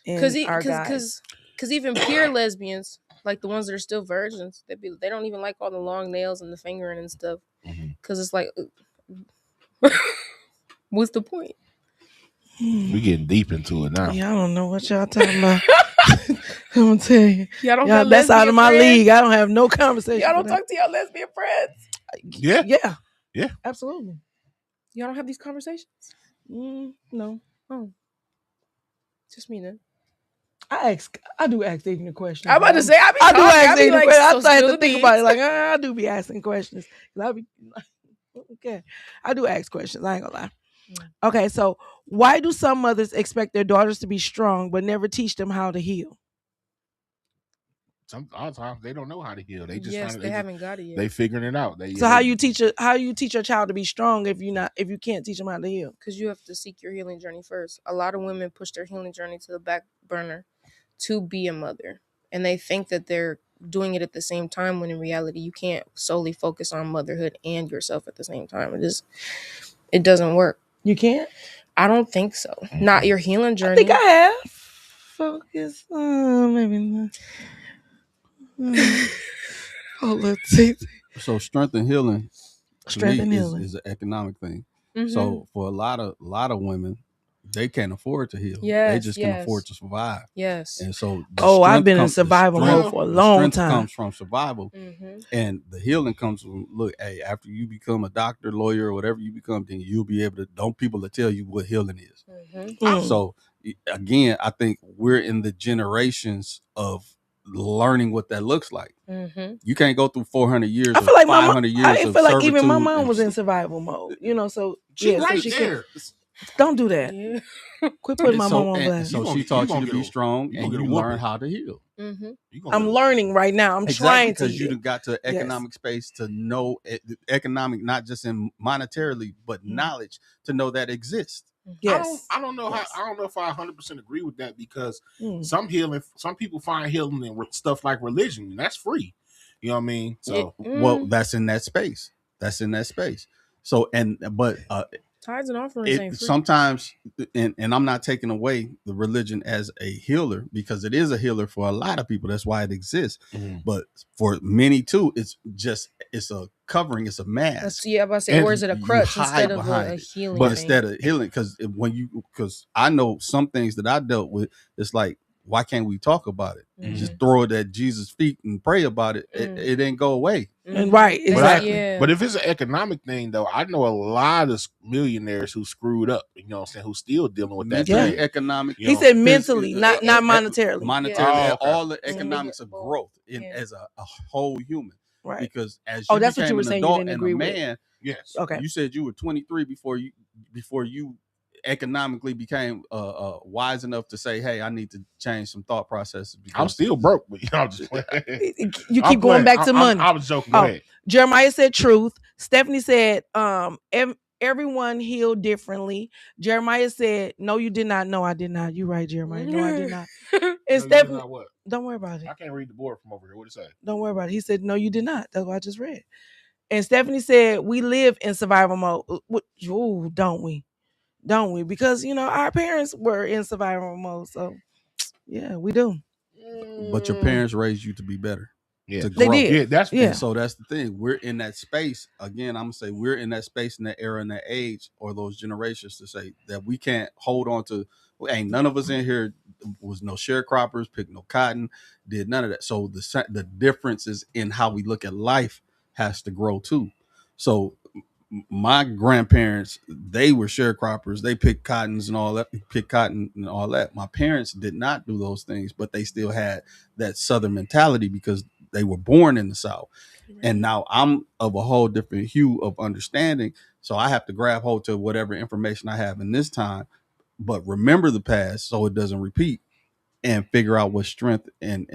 [SPEAKER 4] because even pure lesbians, like the ones that are still virgins, they don't even like all the long nails and the fingering and stuff. Because it's like, what's the point?
[SPEAKER 3] We getting deep into it now.
[SPEAKER 1] Yeah, I don't know what y'all talking about. I'm gonna tell you.
[SPEAKER 4] Y'all
[SPEAKER 1] that's out of my league. I don't have no conversation.
[SPEAKER 4] Y'all don't talk to y'all lesbian friends.
[SPEAKER 3] Yeah.
[SPEAKER 1] Absolutely.
[SPEAKER 4] Y'all don't have these conversations?
[SPEAKER 1] No.
[SPEAKER 4] Oh. Just me then.
[SPEAKER 1] I do ask ignorant questions.
[SPEAKER 4] I'm about to say I do
[SPEAKER 1] ask ignorant questions. I had to think
[SPEAKER 4] beans.
[SPEAKER 1] about it. Like I do be asking questions. I be okay. I do ask questions. I ain't gonna lie. Okay, so why do some mothers expect their daughters to be strong but never teach them how to heal?
[SPEAKER 3] Sometimes they don't know how to heal. They just
[SPEAKER 4] they haven't got it yet.
[SPEAKER 3] They figuring it out.
[SPEAKER 1] How you teach your child to be strong if you can't teach them how to heal?
[SPEAKER 4] Because you have to seek your healing journey first. A lot of women push their healing journey to the back burner to be a mother, and they think that they're doing it at the same time, when in reality you can't solely focus on motherhood and yourself at the same time. It doesn't work.
[SPEAKER 1] You can't?
[SPEAKER 4] I don't think so. Not your healing
[SPEAKER 1] I
[SPEAKER 4] journey.
[SPEAKER 1] think I have. Focus. Maybe not. Oh, let's see.
[SPEAKER 2] So strength and healing, to
[SPEAKER 1] Strength
[SPEAKER 2] me,
[SPEAKER 1] and healing.
[SPEAKER 2] is an economic thing.
[SPEAKER 4] Mhm.
[SPEAKER 2] So for a lot of women, they can't afford to heal. They
[SPEAKER 4] Yes,
[SPEAKER 2] just can
[SPEAKER 4] yes.
[SPEAKER 2] afford to survive.
[SPEAKER 4] Yes.
[SPEAKER 2] And so
[SPEAKER 1] I've been in survival mode for a long
[SPEAKER 2] strength
[SPEAKER 1] time.
[SPEAKER 2] comes from survival.
[SPEAKER 4] Mhm.
[SPEAKER 2] And the healing comes from, look, hey, after you become a doctor, lawyer, or whatever you become, then you'll be able to, don't people to tell you what healing is.
[SPEAKER 1] Mm.
[SPEAKER 2] So again, I think we're in the generations of learning what that looks like.
[SPEAKER 4] Mhm.
[SPEAKER 2] You can't go through 400 years
[SPEAKER 1] I
[SPEAKER 2] or
[SPEAKER 1] feel like my mom,
[SPEAKER 2] 500 years
[SPEAKER 1] I
[SPEAKER 2] of
[SPEAKER 1] feel like even my
[SPEAKER 2] servitude
[SPEAKER 1] mom
[SPEAKER 2] and
[SPEAKER 1] was in survival mode, you know. So
[SPEAKER 3] She
[SPEAKER 1] yeah, so
[SPEAKER 3] right
[SPEAKER 1] she
[SPEAKER 3] there.
[SPEAKER 1] don't do that.
[SPEAKER 4] Yeah.
[SPEAKER 1] Quit putting my
[SPEAKER 2] so,
[SPEAKER 1] mom on blast.
[SPEAKER 2] so
[SPEAKER 3] You
[SPEAKER 2] she
[SPEAKER 3] gonna
[SPEAKER 2] taught you
[SPEAKER 3] get
[SPEAKER 2] to be
[SPEAKER 3] a-
[SPEAKER 2] strong,
[SPEAKER 3] you
[SPEAKER 2] and
[SPEAKER 3] gonna get
[SPEAKER 2] you
[SPEAKER 3] a
[SPEAKER 2] learn
[SPEAKER 3] whooping.
[SPEAKER 2] how to heal.
[SPEAKER 4] Mhm.
[SPEAKER 3] You gonna
[SPEAKER 1] I'm
[SPEAKER 3] get a-
[SPEAKER 1] learning right now. I'm trying to
[SPEAKER 2] Because you
[SPEAKER 1] heal.
[SPEAKER 2] done got to economic space to know economic, not just in monetarily, but knowledge to know that exists.
[SPEAKER 1] Yes.
[SPEAKER 3] I don't know
[SPEAKER 1] Yes.
[SPEAKER 3] how. I don't know if I 100% agree with that, because
[SPEAKER 1] Mm.
[SPEAKER 3] some people find healing in stuff like religion, and that's free. You know what I mean? So
[SPEAKER 2] Well, that's in that space. So but
[SPEAKER 4] tithes and offerings ain't free.
[SPEAKER 2] sometimes, and I'm not taking away the religion as a healer, because it is a healer for a lot of people. That's why it exists. But for many too, it's a covering, it's a mask.
[SPEAKER 4] Yeah, I'm about to say, or is it a
[SPEAKER 2] You
[SPEAKER 4] crutch
[SPEAKER 2] hide
[SPEAKER 4] instead of
[SPEAKER 2] behind
[SPEAKER 4] a
[SPEAKER 2] it.
[SPEAKER 4] healing
[SPEAKER 2] But
[SPEAKER 4] thing?
[SPEAKER 2] instead of healing, because I know some things that I dealt with, it's like, why can't we talk about it? Just throw it at Jesus' feet and pray about it. It ain't go away.
[SPEAKER 1] And right, exactly.
[SPEAKER 3] But if it's an economic thing, though, I know a lot of millionaires who screwed up. You know what I'm saying? Who still dealing with that.
[SPEAKER 2] Mentally,
[SPEAKER 3] thing.
[SPEAKER 2] economic.
[SPEAKER 1] He said mentally, not monetarily.
[SPEAKER 2] Monetarily,
[SPEAKER 3] okay.
[SPEAKER 2] all the economics of growth as a whole human.
[SPEAKER 1] Right.
[SPEAKER 2] Because as
[SPEAKER 1] Oh,
[SPEAKER 2] you
[SPEAKER 1] that's what
[SPEAKER 2] became
[SPEAKER 1] you were
[SPEAKER 2] an
[SPEAKER 1] saying you
[SPEAKER 2] adult
[SPEAKER 1] didn't
[SPEAKER 2] and
[SPEAKER 1] agree
[SPEAKER 2] a
[SPEAKER 1] with.
[SPEAKER 2] man,
[SPEAKER 3] Yes.
[SPEAKER 1] Okay.
[SPEAKER 2] You said you were 23 before you economically became wise enough to say, hey, I need to change some thought processes. Because
[SPEAKER 3] I'm still broke, but I'm just playing.
[SPEAKER 1] You keep going back to money.
[SPEAKER 3] I was joking. Go ahead.
[SPEAKER 1] Jeremiah said truth. Stephanie said everyone healed differently. Jeremiah said, no, you did not. No, I did not. You're right, Jeremiah. No, I did not. And Stephanie,
[SPEAKER 3] what?
[SPEAKER 1] Don't worry about it.
[SPEAKER 3] I can't read the board from over here. What did it say?
[SPEAKER 1] Don't worry about it. He said, no, you did not. That's what I just read. And Stephanie said, we live in survival mode. Ooh, don't we? Don't we? Because, our parents were in survival mode. So, yeah, we do.
[SPEAKER 2] But your parents raised you to be better.
[SPEAKER 3] Yeah,
[SPEAKER 2] to grow.
[SPEAKER 1] They did.
[SPEAKER 2] And so that's the thing. We're in that space. Again, I'm going to say we're in that space, in that era, in that age, or those generations, to say that we can't hold on to. Ain't none of us in here was no sharecroppers, picked no cotton, did none of that. So the differences in how we look at life has to grow too. So my grandparents, they were sharecroppers. They picked cotton and all that. My parents did not do those things, but they still had that Southern mentality because they were born in the South. Right. And now I'm of a whole different hue of understanding. So I have to grab hold to whatever information I have in this time, but remember the past so it doesn't repeat, and figure out what strength and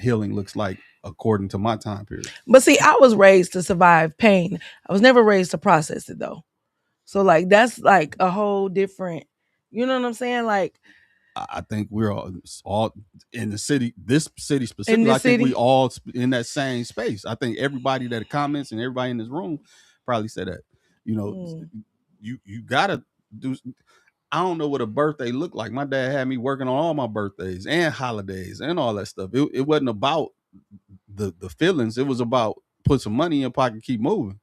[SPEAKER 2] healing looks like according to my time period.
[SPEAKER 1] But see, I was raised to survive pain. I was never raised to process it though. So like that's like a whole different, you know what I'm saying? Like
[SPEAKER 2] I think we're all in the city, this city specifically. I think we all in that same space. I think everybody that comments and everybody in this room probably said that. You gotta do. I don't know what a birthday looked like. My dad had me working on all my birthdays and holidays and all that stuff. It wasn't about the feelings. It was about put some money in your pocket, keep moving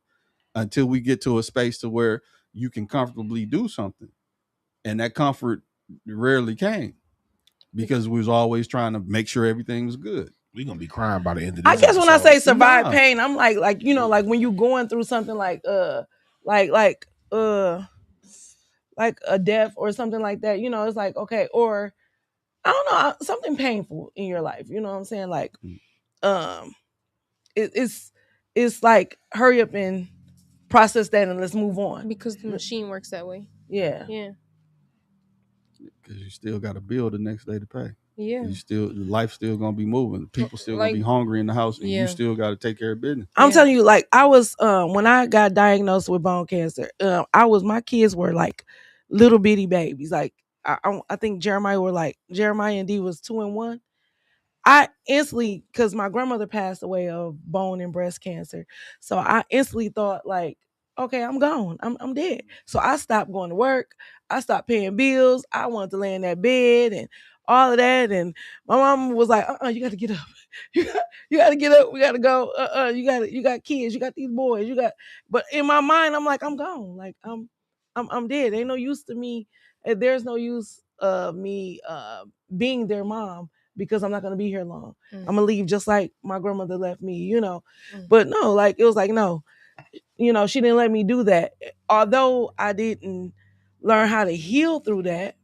[SPEAKER 2] until we get to a space to where you can comfortably do something. And that comfort rarely came because we was always trying to make sure everything was good.
[SPEAKER 3] We're gonna be crying by the end of this.
[SPEAKER 1] I guess when I say survive pain, I'm like like when you going through something like a death or something like that, it's like, okay, or I don't know, something painful in your life, you know what I'm saying? Like it's like hurry up and process that and let's move on.
[SPEAKER 4] Because the machine works that way.
[SPEAKER 1] Yeah.
[SPEAKER 2] Because you still got a bill the next day to pay.
[SPEAKER 4] Yeah.
[SPEAKER 2] Life still gonna be moving. People still gonna be hungry in the house, and you still got to take care of business.
[SPEAKER 1] I'm telling you, like I was when I got diagnosed with bone cancer, my kids were like little bitty babies. Like I think Jeremiah and D was 2 and 1. I instantly, because my grandmother passed away of bone and breast cancer, so I instantly thought like, okay, I'm gone. I'm dead. So I stopped going to work. I stopped paying bills. I wanted to lay in that bed and all of that. And my mom was like, you got to get up. You got to get up. We got to go. You got kids. You got these boys. You got. But in my mind, I'm like, I'm gone. Like I'm dead. Ain't no use to me. There's no use of me being their mom because I'm not gonna be here long. I'm gonna leave just like my grandmother left me, you know. But no, like it was like no, she didn't let me do that. Although I didn't learn how to heal through that,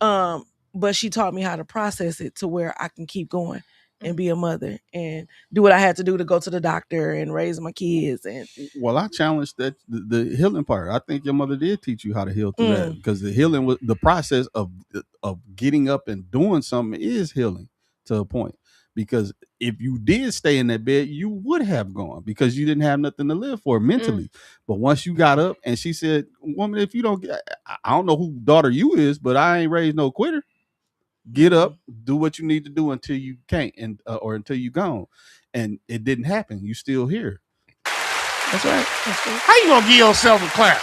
[SPEAKER 1] but she taught me how to process it to where I can keep going and be a mother and do what I had to do to go to the doctor and raise my kids. And
[SPEAKER 2] Well, I challenged that the healing part. I think your mother did teach you how to heal through that, because the healing was the process of getting up and doing something is healing to a point. Because if you did stay in that bed, you would have gone because you didn't have nothing to live for mentally. But once you got up, and she said, "Woman, if you don't get, I don't know who daughter you is, but I ain't raised no quitter. Get up, do what you need to do until you can't, and or until you gone." And it didn't happen. You still here.
[SPEAKER 1] That's right.
[SPEAKER 3] How you gonna give yourself a clap?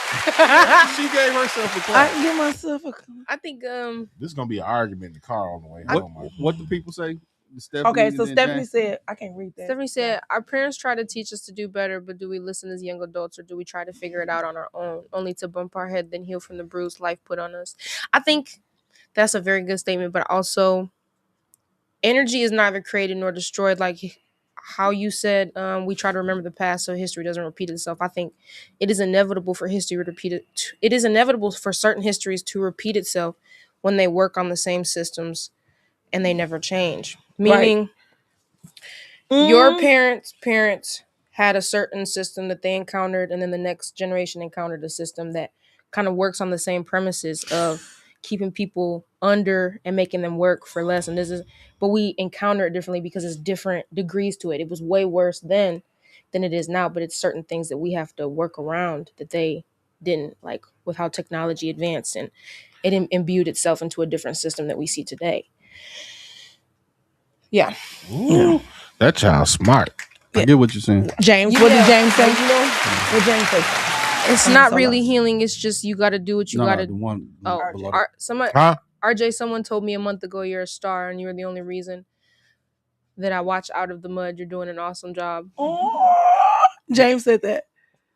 [SPEAKER 2] She gave herself a clap.
[SPEAKER 1] I can give myself a.
[SPEAKER 4] I think
[SPEAKER 3] This is gonna be an argument in the car on the way home.
[SPEAKER 2] What do people say? Stephanie
[SPEAKER 1] Okay, so
[SPEAKER 2] and
[SPEAKER 1] Stephanie
[SPEAKER 2] James?
[SPEAKER 1] said, I can't read that.
[SPEAKER 4] Stephanie said, our parents try to teach us to do better, but do we listen as young adults, or do we try to figure it out on our own, only to bump our head, then heal from the bruise life put on us? I think that's a very good statement, but also energy is neither created nor destroyed. Like how you said, we try to remember the past so history doesn't repeat itself. I think it is inevitable for history to repeat it. It is inevitable for certain histories to repeat itself when they work on the same systems and they never change. Meaning, your parents had a certain system that they encountered, and then the next generation encountered a system that kind of works on the same premises of keeping people under and making them work for less. And but we encounter it differently because it's different degrees to it. It was way worse then than it is now, but it's certain things that we have to work around that they didn't, like with how technology advanced and it imbued itself into a different system that we see today. Yeah.
[SPEAKER 3] Ooh, that child's smart.
[SPEAKER 2] I get what you're saying.
[SPEAKER 1] James, what did James say? What James say?
[SPEAKER 4] It's not really healing. It's just you got to do what you got to.
[SPEAKER 2] The one.
[SPEAKER 4] RJ, someone told me a month ago you're a star and you're the only reason that I watch Out of the Mud. You're doing an awesome job.
[SPEAKER 1] Oh, James said that.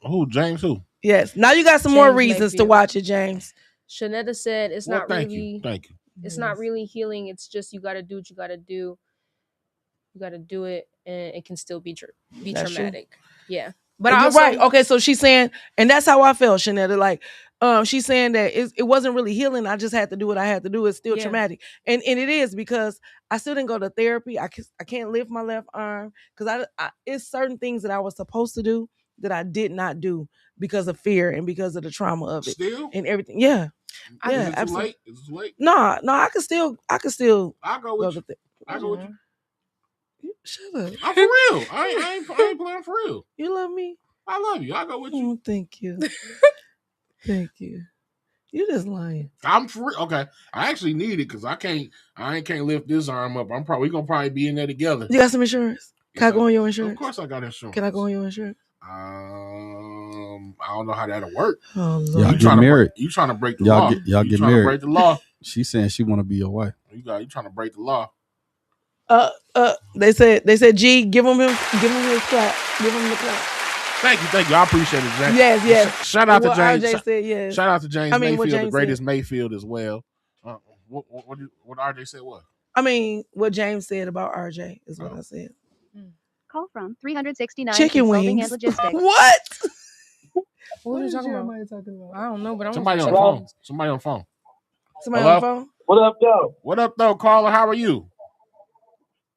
[SPEAKER 3] Who? James who?
[SPEAKER 1] Yes. Now you got some more reasons to watch it, James.
[SPEAKER 4] Shanetta said it's not really.
[SPEAKER 3] Thank you.
[SPEAKER 4] It's not really healing. It's just you got to do what you got to do. You got to do it, and it can still be traumatic. True. Yeah. But
[SPEAKER 1] you're right. Okay, so she's saying, and that's how I felt, Shanetta. Like, she's saying that it wasn't really healing. I just had to do what I had to do. It's still traumatic, and it is because I still didn't go to therapy. I can't lift my left arm because it's certain things that I was supposed to do that I did not do because of fear and because of the trauma of it.
[SPEAKER 3] Still
[SPEAKER 1] and everything. Yeah,
[SPEAKER 3] yeah, absolutely. Is it too late?
[SPEAKER 1] No, I can still.
[SPEAKER 3] I'll go with you. I'll go with you.
[SPEAKER 1] Shut up.
[SPEAKER 3] I'm for real. I ain't playing for real.
[SPEAKER 1] You love me?
[SPEAKER 3] I love you. I'll go with you.
[SPEAKER 1] Oh, thank you. Thank you. You just lying.
[SPEAKER 3] I'm for real. Okay. I actually need it because I can't lift this arm up. We gonna probably be in there together.
[SPEAKER 1] You got some insurance? Can I go on your insurance?
[SPEAKER 3] Of course I got insurance.
[SPEAKER 1] Can I go on your insurance?
[SPEAKER 3] I don't know how that'll work.
[SPEAKER 1] Oh, Lord.
[SPEAKER 2] Y'all get married.
[SPEAKER 3] You trying to break the law.
[SPEAKER 2] Y'all get married.
[SPEAKER 3] Break the law.
[SPEAKER 2] She's saying she want to be your wife.
[SPEAKER 3] You trying to break the law.
[SPEAKER 1] They said, G, give him his clap. Give him the clap.
[SPEAKER 3] Thank you. I appreciate it, James.
[SPEAKER 1] Yes.
[SPEAKER 3] Shout out to James.
[SPEAKER 1] RJ said yes.
[SPEAKER 3] Shout out to James Mayfield,
[SPEAKER 1] James
[SPEAKER 3] the greatest
[SPEAKER 1] said.
[SPEAKER 3] Mayfield as well. What RJ said what?
[SPEAKER 1] I mean, what James said about RJ is what I said.
[SPEAKER 5] Call from 369
[SPEAKER 1] Chicken
[SPEAKER 5] Consulting
[SPEAKER 1] wings.
[SPEAKER 5] and Logistics.
[SPEAKER 1] What?
[SPEAKER 4] What are you talking about? I don't know, but I'm
[SPEAKER 3] somebody on the phone. Somebody on the phone.
[SPEAKER 1] Somebody on the phone?
[SPEAKER 6] What up, though?
[SPEAKER 3] What up, though, caller? How are you?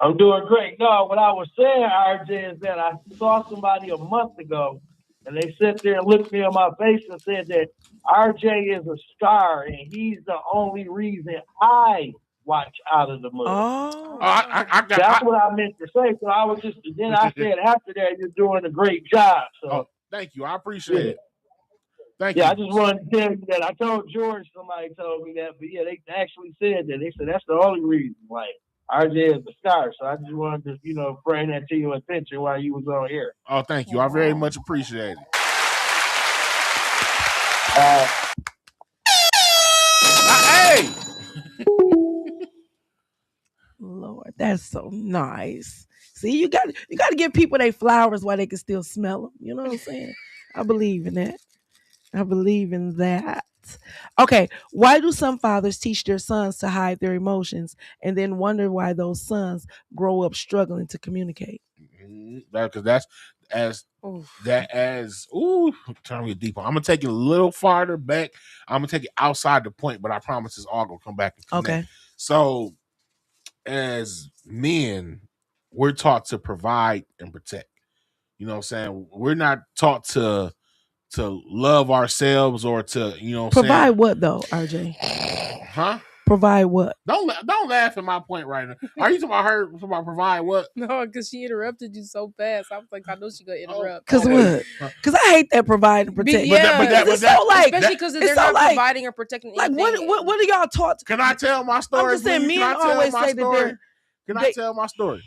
[SPEAKER 6] I'm doing great. No, what I was saying, RJ, is that I saw somebody a month ago, and they sat there and looked me in my face and said that RJ is a star, and he's the only reason I watch Out of the Mud.
[SPEAKER 1] Oh,
[SPEAKER 6] that's what I meant to say. So I was then I said after that, you're doing a great job. So
[SPEAKER 3] thank you. I appreciate it. Thank you.
[SPEAKER 6] I just wanted to tell you that. I told George, somebody told me that, but yeah, they actually said that. They said that's the only reason. Like, RJ is a star. So I just wanted to, bring that to your attention while you was on here.
[SPEAKER 3] Oh, thank you. I very much appreciate it. Hey.
[SPEAKER 1] Lord, that's so nice. See, you got to give people their flowers while they can still smell them. You know what I'm saying? I believe in that. I believe in that. Okay, why do some fathers teach their sons to hide their emotions and then wonder why those sons grow up struggling to communicate?
[SPEAKER 3] Because that's trying to get deeper. I'm gonna take it a little farther back. I'm gonna take it outside the point, but I promise it's all gonna come back and connect.
[SPEAKER 1] Okay.
[SPEAKER 3] So, as men, we're taught to provide and protect. You know what I'm saying? We're not taught to love ourselves or to,
[SPEAKER 1] provide what though, RJ?
[SPEAKER 3] Huh?
[SPEAKER 1] Provide what?
[SPEAKER 3] Don't laugh at my point right now. Are you talking about her? Talking about provide what?
[SPEAKER 4] No, because she interrupted you so fast. I was like, I know she gonna interrupt.
[SPEAKER 1] Because what? Because I hate that provide and protect.
[SPEAKER 4] It's
[SPEAKER 1] so like,
[SPEAKER 4] especially because they're not providing or protecting.
[SPEAKER 1] Like what are y'all taught?
[SPEAKER 3] Can I tell my story?
[SPEAKER 1] I'm just saying, men always say that
[SPEAKER 3] Can I tell my story?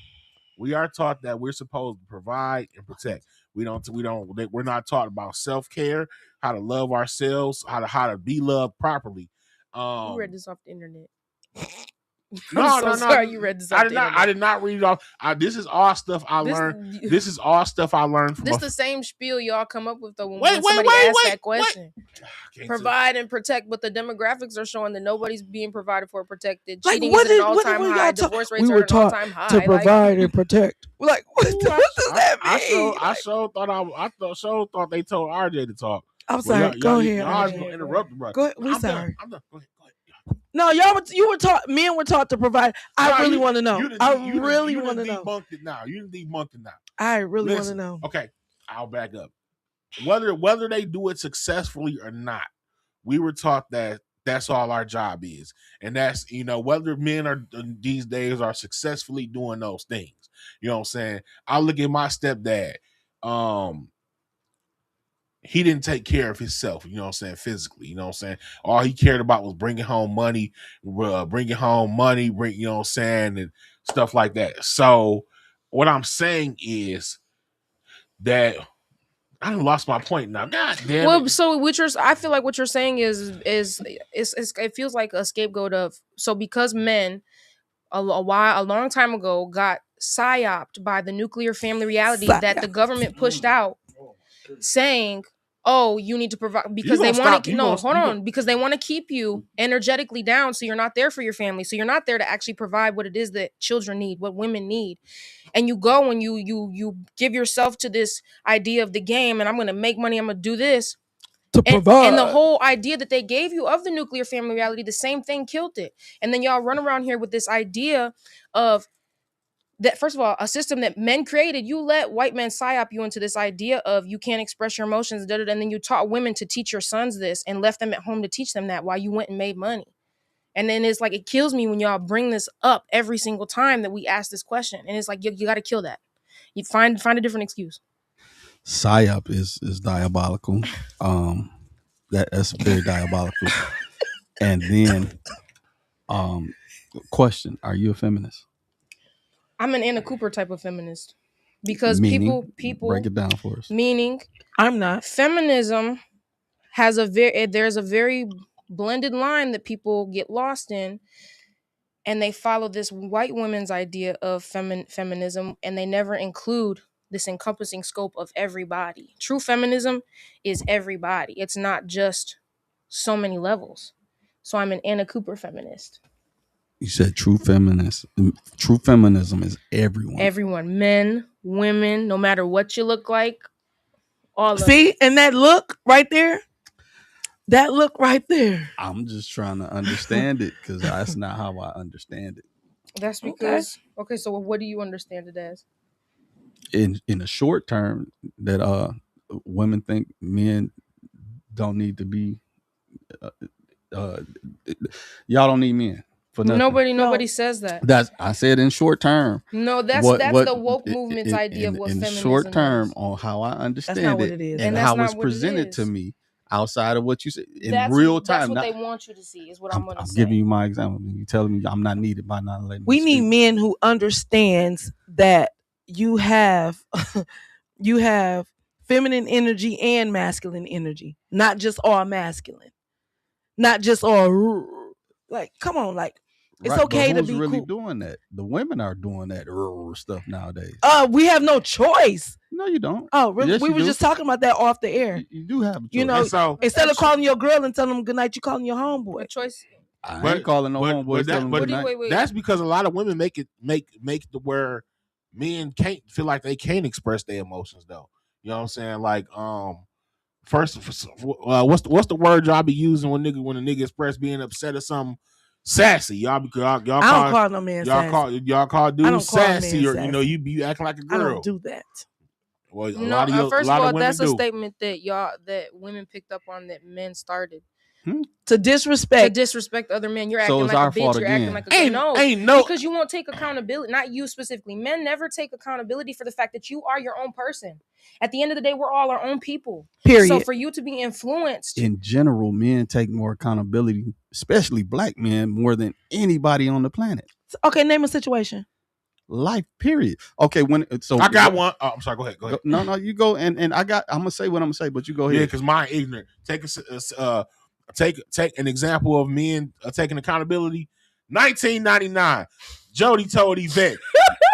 [SPEAKER 3] We are taught that we're supposed to provide and protect. We're not taught about self-care, how to love ourselves, how to be loved properly.
[SPEAKER 4] You read this off the internet.
[SPEAKER 3] No.
[SPEAKER 4] Sorry, you read this off the internet.
[SPEAKER 3] I did not read it off. This is all stuff I learned. This is all stuff I learned from.
[SPEAKER 4] This the same spiel y'all come up with though when somebody asks that question. Provide and protect, but the demographics are showing that nobody's being provided for or protected. Cheating is at an all-time high. Divorce rates are at an all-time high.
[SPEAKER 1] To provide and protect. Like what does that mean?
[SPEAKER 3] I thought they told RJ to talk.
[SPEAKER 1] I'm sorry. Go ahead.
[SPEAKER 3] Y'all gonna interrupt me, bro.
[SPEAKER 1] Go ahead. We're sorry.
[SPEAKER 3] I'm done. Go ahead.
[SPEAKER 1] No, you were taught. Men were taught to provide. I really want to know. I really want to know.
[SPEAKER 3] You didn't debunk it now.
[SPEAKER 1] I really want to know.
[SPEAKER 3] Okay, I'll back up. Whether they do it successfully or not, we were taught that that's all our job is, and that's whether men are these days are successfully doing those things. You know what I'm saying? I look at my stepdad. He didn't take care of himself, you know what I'm saying, physically, you know what I'm saying? All he cared about was bringing home money, you know what I'm saying, and stuff like that. So what I'm saying is that I done lost my point now. God damn.
[SPEAKER 4] Well, so I feel like what you're saying is it feels like a scapegoat of because men a long time ago got psyoped by the nuclear family reality that the government pushed out, saying, oh, you need to provide because they want to because they want to keep you energetically down so you're not there for your family, so you're not there to actually provide what it is that children need, what women need. And you go and you give yourself to this idea of the game, and I'm going to make money, I'm going to do this
[SPEAKER 1] to provide.
[SPEAKER 4] And the whole idea that they gave you of the nuclear family reality, the same thing killed it. And then y'all run around here with this idea of that, first of all, a system that men created. You let white men psyop you into this idea of you can't express your emotions, and then you taught women to teach your sons this and left them at home to teach them that while you went and made money. And then it's like, it kills me when y'all bring this up every single time that we ask this question. And it's like, you got to kill that. You find a different excuse.
[SPEAKER 2] Psyop is diabolical. That's very diabolical. And then, question: are you a feminist?
[SPEAKER 4] I'm an Anna Cooper type of feminist because
[SPEAKER 2] meaning,
[SPEAKER 4] people
[SPEAKER 2] break it down for us.
[SPEAKER 4] Meaning,
[SPEAKER 1] I'm not.
[SPEAKER 4] Feminism has there's a very blended line that people get lost in, and they follow this white women's idea of feminism, and they never include this encompassing scope of everybody. True feminism is everybody. It's not just so many levels. So I'm an Anna Cooper feminist.
[SPEAKER 2] You said true feminist. True feminism is everyone.
[SPEAKER 4] Everyone, men, women, no matter what you look like. All
[SPEAKER 1] See, and that look right there. That look right there.
[SPEAKER 2] I'm just trying to understand it because that's not how I understand it.
[SPEAKER 4] That's because okay. So what do you understand it as?
[SPEAKER 2] In the short term, that women think men don't need to be. Y'all don't need men.
[SPEAKER 4] Nobody says that.
[SPEAKER 2] I said in short term.
[SPEAKER 4] No, that's the woke movement's idea of what
[SPEAKER 2] in
[SPEAKER 4] feminism
[SPEAKER 2] short term
[SPEAKER 4] is.
[SPEAKER 2] On how I understand
[SPEAKER 1] that's not what it is.
[SPEAKER 2] and how it's presented to me. outside of what you said in
[SPEAKER 4] That's
[SPEAKER 2] real time.
[SPEAKER 4] That's what
[SPEAKER 2] Not-
[SPEAKER 4] they want you to see. Is what I'm going to
[SPEAKER 2] I'm
[SPEAKER 4] say.
[SPEAKER 2] giving you my example. You telling me I'm not needed by not letting
[SPEAKER 1] We
[SPEAKER 2] me
[SPEAKER 1] need
[SPEAKER 2] speak.
[SPEAKER 1] men who understands that you have you have feminine energy and masculine energy, not just all masculine, not just all like. Come on, like it's
[SPEAKER 2] Right,
[SPEAKER 1] okay
[SPEAKER 2] but
[SPEAKER 1] to
[SPEAKER 2] who's
[SPEAKER 1] be
[SPEAKER 2] really
[SPEAKER 1] cool.
[SPEAKER 2] doing that? The women are doing that stuff nowadays.
[SPEAKER 1] We have no choice.
[SPEAKER 2] No, you don't.
[SPEAKER 1] Oh, really?
[SPEAKER 2] Yes,
[SPEAKER 1] We
[SPEAKER 2] you
[SPEAKER 1] were
[SPEAKER 2] do.
[SPEAKER 1] just talking about that off the air.
[SPEAKER 2] You do have a choice.
[SPEAKER 1] You know,
[SPEAKER 3] And so
[SPEAKER 1] instead of calling your girl and telling them good night, you calling your homeboy.
[SPEAKER 4] A choice.
[SPEAKER 2] I ain't calling no homeboys telling them
[SPEAKER 4] What
[SPEAKER 2] good
[SPEAKER 4] do you,
[SPEAKER 2] night.
[SPEAKER 4] wait.
[SPEAKER 3] that's because a lot of women make the where men can't feel like they can't express their emotions though. You know what I'm saying? Like first what's the word y'all be using when a nigga express being upset or something? Sassy. Y'all
[SPEAKER 1] I don't call no man sassy.
[SPEAKER 3] y'all call
[SPEAKER 1] I
[SPEAKER 3] dudes
[SPEAKER 1] don't call a man
[SPEAKER 3] sassy, or you know
[SPEAKER 1] sassy.
[SPEAKER 3] you acting like a
[SPEAKER 1] I
[SPEAKER 3] girl.
[SPEAKER 1] don't do that.
[SPEAKER 3] Well,
[SPEAKER 4] First of all, that's a
[SPEAKER 3] do.
[SPEAKER 4] statement that women picked up on that men started
[SPEAKER 1] To
[SPEAKER 4] to
[SPEAKER 1] disrespect.
[SPEAKER 4] disrespect other men. You're
[SPEAKER 2] So
[SPEAKER 4] acting
[SPEAKER 2] it's
[SPEAKER 4] like
[SPEAKER 2] our
[SPEAKER 4] a bitch.
[SPEAKER 2] fault
[SPEAKER 4] You're
[SPEAKER 2] again.
[SPEAKER 4] acting like a girl.
[SPEAKER 3] Ain't no
[SPEAKER 4] Because you won't take accountability. Not you specifically. Men never take accountability for the fact that you are your own person. At the end of the day, we're all our own people.
[SPEAKER 1] Period.
[SPEAKER 4] So for you to be influenced,
[SPEAKER 2] In general, men take more accountability, especially black men, more than anybody on the planet.
[SPEAKER 1] Okay, name a situation.
[SPEAKER 2] Life, period. Okay, so
[SPEAKER 3] I got one. Oh, I'm sorry. Go ahead.
[SPEAKER 2] No, you go and I'm gonna say what I'm gonna say, but you go ahead.
[SPEAKER 3] Yeah, because mine ignorant. Take an example of men taking accountability. 1999, Jody told Yvette,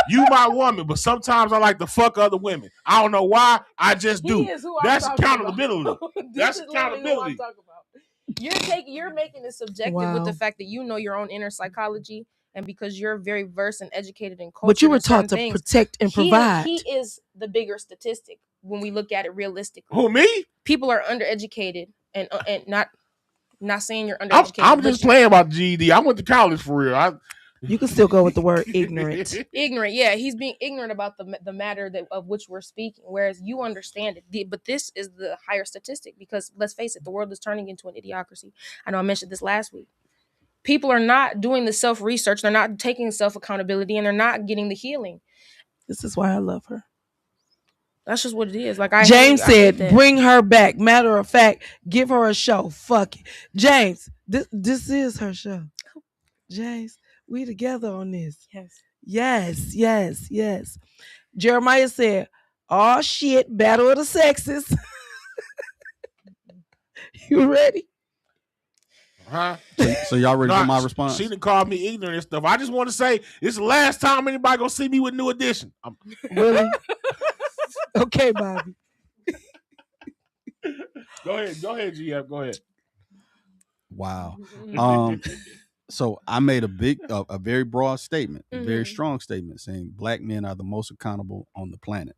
[SPEAKER 3] "You my woman, but sometimes I like to fuck other women. I don't know why. I just do.
[SPEAKER 4] he is who
[SPEAKER 3] That's
[SPEAKER 4] I'm talking
[SPEAKER 3] accountability.
[SPEAKER 4] about.
[SPEAKER 3] That's
[SPEAKER 4] This is literally who I'm
[SPEAKER 3] accountability.
[SPEAKER 4] talking about. You're making it subjective with the fact that you know your own inner psychology, and because you're very versed and educated in culture.
[SPEAKER 1] But you were
[SPEAKER 4] and certain
[SPEAKER 1] taught to
[SPEAKER 4] things,
[SPEAKER 1] protect and provide.
[SPEAKER 4] He is the bigger statistic when we look at it realistically.
[SPEAKER 3] Who, me?
[SPEAKER 4] People are undereducated and not saying you're undereducated.
[SPEAKER 3] I'm just playing about GED. I went to college for real.
[SPEAKER 1] You can still go with the word ignorant.
[SPEAKER 4] Ignorant, yeah, he's being ignorant about the matter of which we're speaking, whereas you understand it. But this is the higher statistic because let's face it, the world is turning into an idiocracy. I know I mentioned this last week. People are not doing the self-research, they're not taking self-accountability, and they're not getting the healing.
[SPEAKER 1] This is why I love her.
[SPEAKER 4] That's just what it is. Like
[SPEAKER 1] James said, bring her back. Matter of fact, give her a show. Fuck it. James, this is her show. James, we together on this. Yes. Jeremiah said, "Oh shit, battle of the sexes." You ready?
[SPEAKER 3] Huh?
[SPEAKER 2] So y'all ready for my response?
[SPEAKER 3] She didn't call me ignorant and stuff. I just want to say it's the last time anybody gonna see me with New Edition.
[SPEAKER 1] Really? Okay, Bobby.
[SPEAKER 3] Go ahead, GF. Go ahead.
[SPEAKER 2] Wow. So I made a very broad statement, a very strong statement, saying black men are the most accountable on the planet.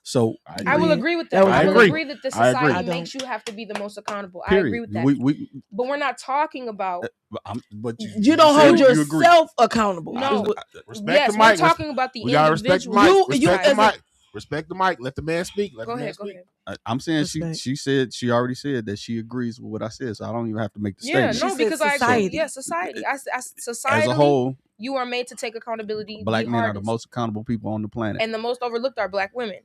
[SPEAKER 2] So
[SPEAKER 4] I will agree with that. I will agree that the society makes you have to be the most respect. I agree with that. But we're not talking about.
[SPEAKER 2] But
[SPEAKER 1] you don't hold yourself accountable.
[SPEAKER 4] No.
[SPEAKER 3] Respect the mic.
[SPEAKER 4] We're talking about the individual.
[SPEAKER 3] Respect the mic. Let the man speak.
[SPEAKER 4] Go ahead.
[SPEAKER 2] I'm saying she already said that she agrees with what I said, so I don't even have to make the statement.
[SPEAKER 4] Yeah, no, because I agree. Yeah, society. Society
[SPEAKER 2] as a whole,
[SPEAKER 4] you are made to take accountability.
[SPEAKER 2] Black men are the most accountable people on the planet,
[SPEAKER 4] and the most overlooked are black women.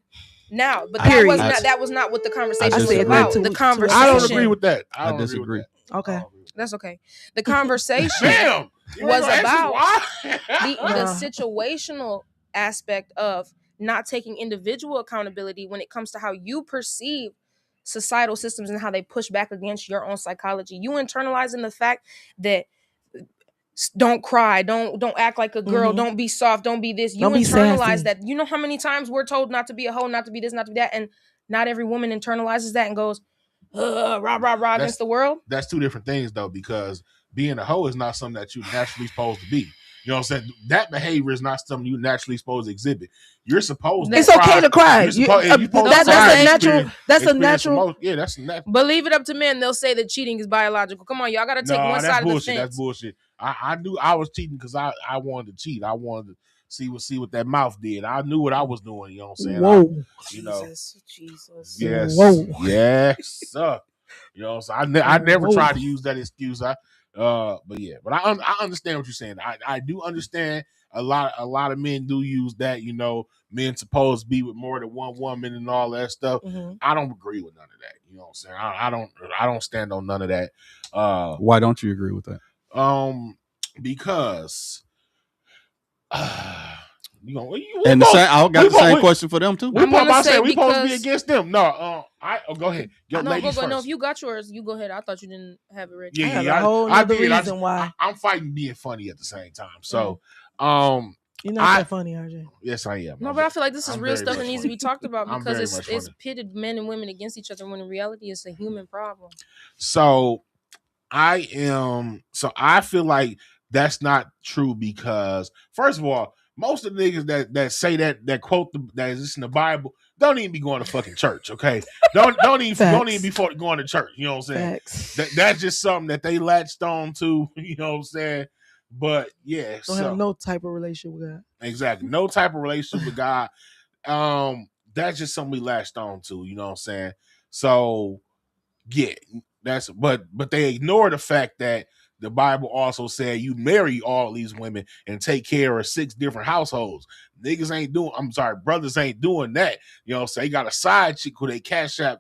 [SPEAKER 4] Now, but that was not what the conversation was about. The conversation.
[SPEAKER 3] I don't agree with that.
[SPEAKER 2] I disagree.
[SPEAKER 1] Okay,
[SPEAKER 4] that's okay. The conversation was about the situational aspect of not taking individual accountability when it comes to how you perceive societal systems and how they push back against your own psychology. You internalizing the fact that don't cry, don't act like a girl, don't be soft, don't be this. You internalize that. You know how many times we're told not to be a hoe, not to be this, not to be that, and not every woman internalizes that and goes rah rah rah against the world.
[SPEAKER 3] That's two different things though, because being a hoe is not something that you're naturally supposed to be. You know what I'm saying? That behavior is not something you're naturally supposed to exhibit. You're supposed to
[SPEAKER 1] It's okay to cry. That's a natural.
[SPEAKER 3] Yeah, that's natural.
[SPEAKER 4] But leave it up to men. They'll say that cheating is biological. Come on, y'all got to take one side of the fence.
[SPEAKER 3] That's bullshit. I knew I was cheating because I wanted to cheat. I wanted to see what that mouth did. I knew what I was doing. You know what I'm saying?
[SPEAKER 1] Whoa.
[SPEAKER 4] Jesus.
[SPEAKER 3] Yes.
[SPEAKER 1] Whoa.
[SPEAKER 3] Yes, sir. You know, so I never tried to use that excuse. But yeah, but I understand what you're saying. I do understand a lot of men do use that. You know, men supposed to be with more than one woman and all that stuff.
[SPEAKER 1] Mm-hmm.
[SPEAKER 3] I don't agree with none of that. You know what I'm saying? I don't stand on none of that.
[SPEAKER 2] Why don't you agree with that?
[SPEAKER 3] Because you know,
[SPEAKER 2] And I got the same question for them too.
[SPEAKER 3] We supposed to be against them. No, go ahead.
[SPEAKER 4] No,
[SPEAKER 3] ladies
[SPEAKER 4] go.
[SPEAKER 3] first.
[SPEAKER 4] No, if you got yours, you go ahead. I thought you didn't have it ready.
[SPEAKER 1] I have a whole nother reason why.
[SPEAKER 3] I'm fighting being funny at the same time. So,
[SPEAKER 1] you're not that funny, RJ.
[SPEAKER 3] Yes, I am.
[SPEAKER 4] No, but I feel like this is real stuff that needs to be talked about because it's pitted men and women against each other when in reality it's a human problem.
[SPEAKER 3] So I feel like that's not true because first of all, most of the niggas that say that quote that is in the Bible don't even be going to fucking church. Okay, don't even be going to church. You know what I'm saying? That's just something that they latched on to. You know what I'm saying? But yeah,
[SPEAKER 1] don't have no type of relationship with God.
[SPEAKER 3] Exactly, no type of relationship with God. That's just something we latched on to. You know what I'm saying? So yeah, but they ignore the fact that the Bible also said you marry all these women and take care of 6 different households. Brothers ain't doing that. You know what I'm saying? They got a side chick who they cash out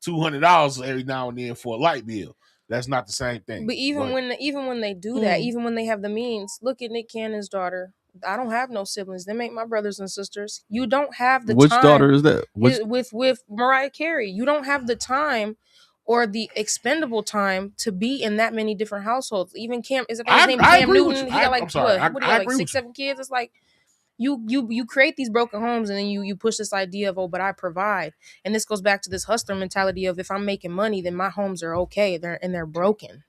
[SPEAKER 3] $200 every now and then for a light bill. That's not the same thing.
[SPEAKER 4] But even when they do that, even when they have the means, look at Nick Cannon's daughter. I don't have no siblings. Them ain't my brothers and sisters. You don't have the
[SPEAKER 2] Which
[SPEAKER 4] time.
[SPEAKER 2] Which daughter is that?
[SPEAKER 4] With Mariah Carey. You don't have the time or the expendable time to be in that many different households. Even Cam, is it his name? Cam Newton. He got like what? Like 6, 7 kids. It's like you create these broken homes and then you push this idea of but I provide, and this goes back to this hustler mentality of if I'm making money then my homes are okay. They're broken.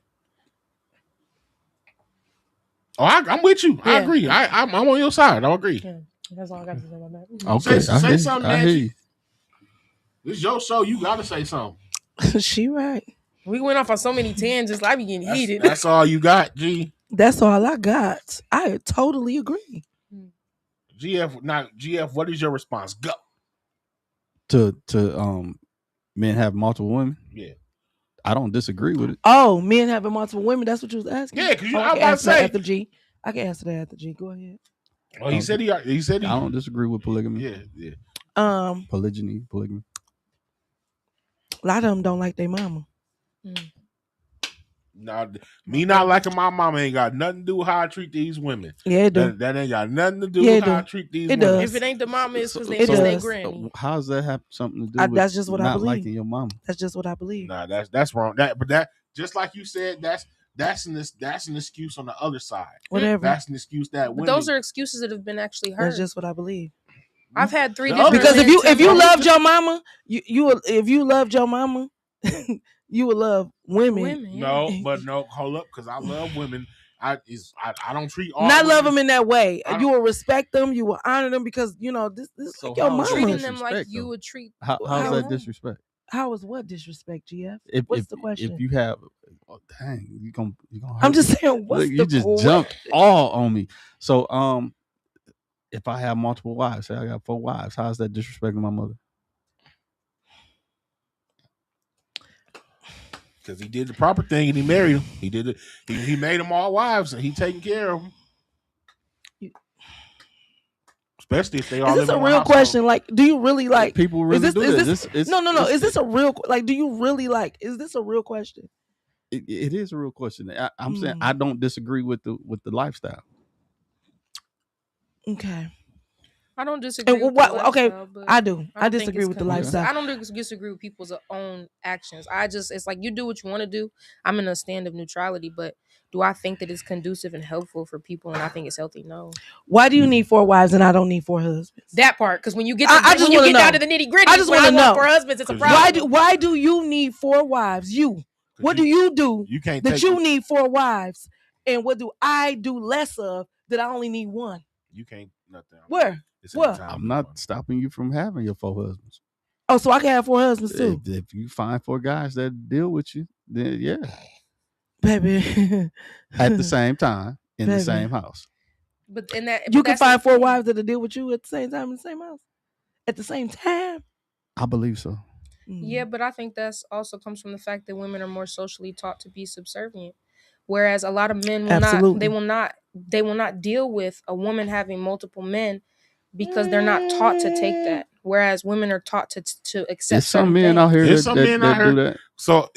[SPEAKER 3] Oh, I'm with you. Yeah. I agree. I'm on your side. I agree.
[SPEAKER 4] Yeah. That's all I got to say about that.
[SPEAKER 2] Okay,
[SPEAKER 3] say something, Manchi. This is your show. You got to say something.
[SPEAKER 1] She right.
[SPEAKER 4] We went off on so many tangents. I be getting heated.
[SPEAKER 3] That's all you got, G.
[SPEAKER 1] That's all I got. I totally agree.
[SPEAKER 3] GF. What is your response? Go.
[SPEAKER 2] To men have multiple women.
[SPEAKER 3] Yeah.
[SPEAKER 2] I don't disagree with it.
[SPEAKER 1] Oh, men having multiple women. That's what you was asking.
[SPEAKER 3] Yeah, because I was about to say
[SPEAKER 1] after G. I can answer that after G. Go ahead.
[SPEAKER 3] Well, he said he. I
[SPEAKER 2] don't disagree with polygamy.
[SPEAKER 3] Yeah.
[SPEAKER 2] Polygamy.
[SPEAKER 1] A lot of them don't like their mama.
[SPEAKER 3] No, me not liking my mama ain't got nothing to do with how I treat these women.
[SPEAKER 1] Yeah, it do.
[SPEAKER 3] That ain't got nothing to do with how I treat these women.
[SPEAKER 1] Does.
[SPEAKER 4] If it ain't the mama, it's because they
[SPEAKER 1] miss
[SPEAKER 4] their granny.
[SPEAKER 2] How does that have something to do with
[SPEAKER 1] that's just what
[SPEAKER 2] not
[SPEAKER 1] I believe.
[SPEAKER 2] liking your mama?
[SPEAKER 1] That's just what I believe.
[SPEAKER 3] Nah, that's wrong. That just like you said, that's an excuse on the other side.
[SPEAKER 1] Whatever.
[SPEAKER 3] That's an excuse that women.
[SPEAKER 4] Those are excuses that have been actually heard.
[SPEAKER 1] That's just what I believe.
[SPEAKER 4] I've had 3 different
[SPEAKER 1] because if you loved your mama, if you loved your mama, you would love women.
[SPEAKER 3] No, hold up, because I love women. I don't treat all.
[SPEAKER 1] Not
[SPEAKER 3] women.
[SPEAKER 1] love them in that way. You will respect them. You will honor them because this is like your mama.
[SPEAKER 4] Treating them like you would treat.
[SPEAKER 2] How's that disrespect?
[SPEAKER 1] How is what disrespect, GF?
[SPEAKER 2] What's
[SPEAKER 1] the question?
[SPEAKER 2] If you have, dang, you gonna.
[SPEAKER 1] I'm just saying. What's
[SPEAKER 2] you just jumped all on me. So if I have multiple wives, say I got 4 wives, how's that disrespecting my mother?
[SPEAKER 3] Because he did the proper thing and he married them. He did it. He made them all wives and he taking care of them. Especially if they all.
[SPEAKER 1] Is this a real question? Like, do you really like
[SPEAKER 2] people? Really do this?
[SPEAKER 1] No. Is this a real like? Do you really like? Is this a real question?
[SPEAKER 2] It is a real question. I'm saying I don't disagree with the lifestyle.
[SPEAKER 1] Okay.
[SPEAKER 4] I don't disagree. With the lifestyle,
[SPEAKER 1] okay,
[SPEAKER 4] but
[SPEAKER 1] I do. I disagree with the lifestyle.
[SPEAKER 4] I don't disagree with people's own actions. It's like you do what you want to do. I'm in a stand of neutrality, but do I think that it's conducive and helpful for people and I think it's healthy? No.
[SPEAKER 1] Why do you need 4 wives and I don't need 4 husbands?
[SPEAKER 4] That part, because when you get down to the nitty gritty,
[SPEAKER 1] I just want to know
[SPEAKER 4] 4 husbands, it's a problem.
[SPEAKER 1] Why do you need 4 wives? What do you do that you need 4 wives, and what do I do less of that I only need 1?
[SPEAKER 3] You can't nothing.
[SPEAKER 1] Where? What?
[SPEAKER 2] I'm not stopping you from having your 4 husbands.
[SPEAKER 1] Oh, so I can have 4 husbands too.
[SPEAKER 2] If you find 4 guys that deal with you, then yeah,
[SPEAKER 1] baby.
[SPEAKER 2] At the same time in the same house.
[SPEAKER 4] But in that
[SPEAKER 1] you can find 4 wives that deal with you at the same time in the same house. At the same time.
[SPEAKER 2] I believe so.
[SPEAKER 4] Yeah, but I think that's also comes from the fact that women are more socially taught to be subservient. Whereas a lot of men will
[SPEAKER 1] Absolutely.
[SPEAKER 4] they will not deal with a woman having multiple men because they're not taught to take that. Whereas women are taught to accept
[SPEAKER 2] There's some
[SPEAKER 4] certain
[SPEAKER 2] men
[SPEAKER 4] things.
[SPEAKER 2] out here
[SPEAKER 3] There's some men out
[SPEAKER 2] that
[SPEAKER 3] here.
[SPEAKER 2] do that.
[SPEAKER 3] So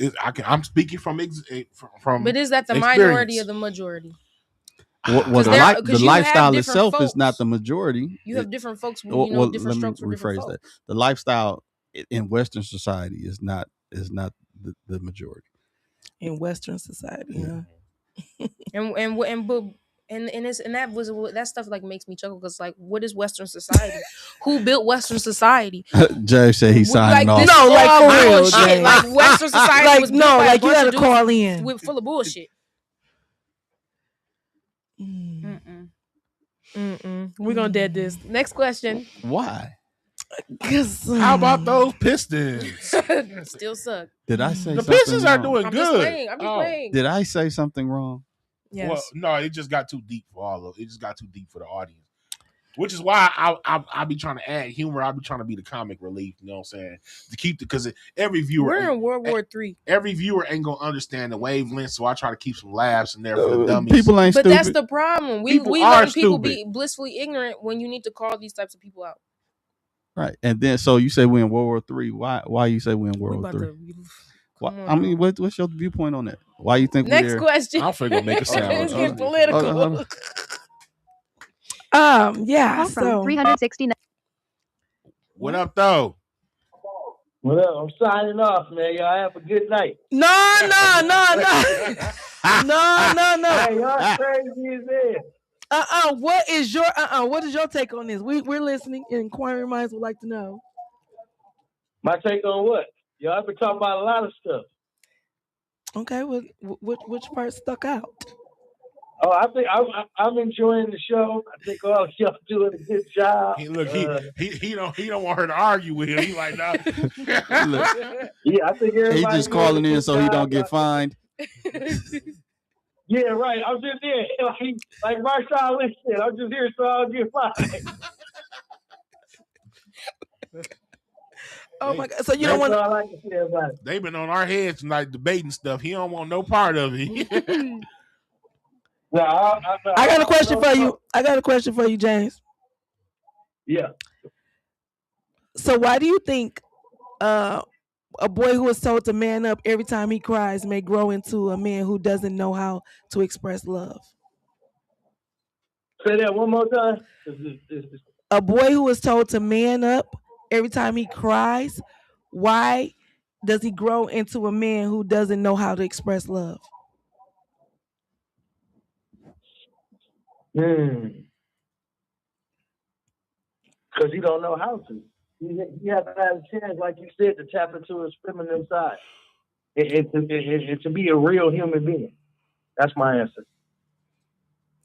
[SPEAKER 3] I'm speaking from
[SPEAKER 4] But is that the
[SPEAKER 3] experience.
[SPEAKER 4] minority or the majority?
[SPEAKER 2] Well,
[SPEAKER 4] Because
[SPEAKER 2] the
[SPEAKER 4] you have
[SPEAKER 2] lifestyle
[SPEAKER 4] different
[SPEAKER 2] itself is not
[SPEAKER 4] folks.
[SPEAKER 2] the majority.
[SPEAKER 4] You have different folks,
[SPEAKER 2] Well,
[SPEAKER 4] different
[SPEAKER 2] let me
[SPEAKER 4] strokes for different
[SPEAKER 2] rephrase that.
[SPEAKER 4] folks.
[SPEAKER 2] The lifestyle in Western society is not the majority.
[SPEAKER 1] In Western society, huh?
[SPEAKER 4] That stuff like makes me chuckle because like, what is Western society? Who built Western society?
[SPEAKER 2] Jay said he's signing off.
[SPEAKER 1] No, like for real,
[SPEAKER 4] bullshit.
[SPEAKER 1] James.
[SPEAKER 4] Like Western society
[SPEAKER 1] Like
[SPEAKER 4] was built
[SPEAKER 1] no,
[SPEAKER 4] by
[SPEAKER 1] like
[SPEAKER 4] a
[SPEAKER 1] you
[SPEAKER 4] bunch
[SPEAKER 1] gotta
[SPEAKER 4] of
[SPEAKER 1] call
[SPEAKER 4] dudes
[SPEAKER 1] in.
[SPEAKER 4] full of bullshit. We're gonna dead this. Next question.
[SPEAKER 2] Why?
[SPEAKER 3] How about those Pistons?
[SPEAKER 4] Still suck.
[SPEAKER 2] Did I say
[SPEAKER 3] The
[SPEAKER 2] something
[SPEAKER 3] Pistons are
[SPEAKER 2] wrong?
[SPEAKER 3] doing
[SPEAKER 4] I'm
[SPEAKER 3] good.
[SPEAKER 4] just playing. I'm just playing.
[SPEAKER 2] Did I say something wrong?
[SPEAKER 4] Yes.
[SPEAKER 3] Well, no, it just got too deep for all of it. It just got too deep for the audience. Which is why I be trying to add humor. I be trying to be the comic relief, you know what I'm saying? To keep because every viewer
[SPEAKER 4] We're in World War III.
[SPEAKER 3] Every viewer ain't gonna understand the wavelength, so I try to keep some laughs in there for the dummies.
[SPEAKER 2] People ain't
[SPEAKER 4] But
[SPEAKER 2] stupid.
[SPEAKER 4] that's the problem. We let people be blissfully ignorant when you need to call these types of people out.
[SPEAKER 2] Right. And then so you say we're in World War III. Why you say we're in World War III? I mean, what's your viewpoint on that? Why you think
[SPEAKER 4] Next question?
[SPEAKER 3] I'm finna make a sound.
[SPEAKER 4] It's getting political.
[SPEAKER 1] Yeah.
[SPEAKER 5] Call from 369.
[SPEAKER 3] What up, though?
[SPEAKER 6] What up? I'm signing off, man. Y'all have a good night.
[SPEAKER 1] No.
[SPEAKER 6] Hey, y'all crazy as hell.
[SPEAKER 1] What is your take on this? We're listening. Inquiring minds would like to know.
[SPEAKER 6] My take on what? Y'all been talking about a lot of stuff.
[SPEAKER 1] Okay, which part stuck out?
[SPEAKER 6] Oh, I think I'm enjoying the show. I think all of y'all doing a good job.
[SPEAKER 3] He don't want her to argue with him. He like, nah.
[SPEAKER 6] Yeah, I think everybody.
[SPEAKER 2] He just calling in so he don't get fined.
[SPEAKER 6] Yeah, right. I'm just there, like Marshall said. I'm just here so I'll get fined.
[SPEAKER 1] Oh my God! So you don't want?
[SPEAKER 6] All I can say about it.
[SPEAKER 3] They've been on our heads like debating stuff. He don't want no part of it.
[SPEAKER 6] No,
[SPEAKER 1] I got a question for you. I got a question for you, James.
[SPEAKER 6] Yeah.
[SPEAKER 1] So why do you think a boy who is told to man up every time he cries may grow into a man who doesn't know how to express love?
[SPEAKER 6] Say that one more time.
[SPEAKER 1] A boy who is told to man up every time he cries, why does he grow into a man who doesn't know how to express love?
[SPEAKER 6] Because he don't know how to. He has to have a chance, like you said, to tap into his feminine side. And to be a real human being. That's my answer.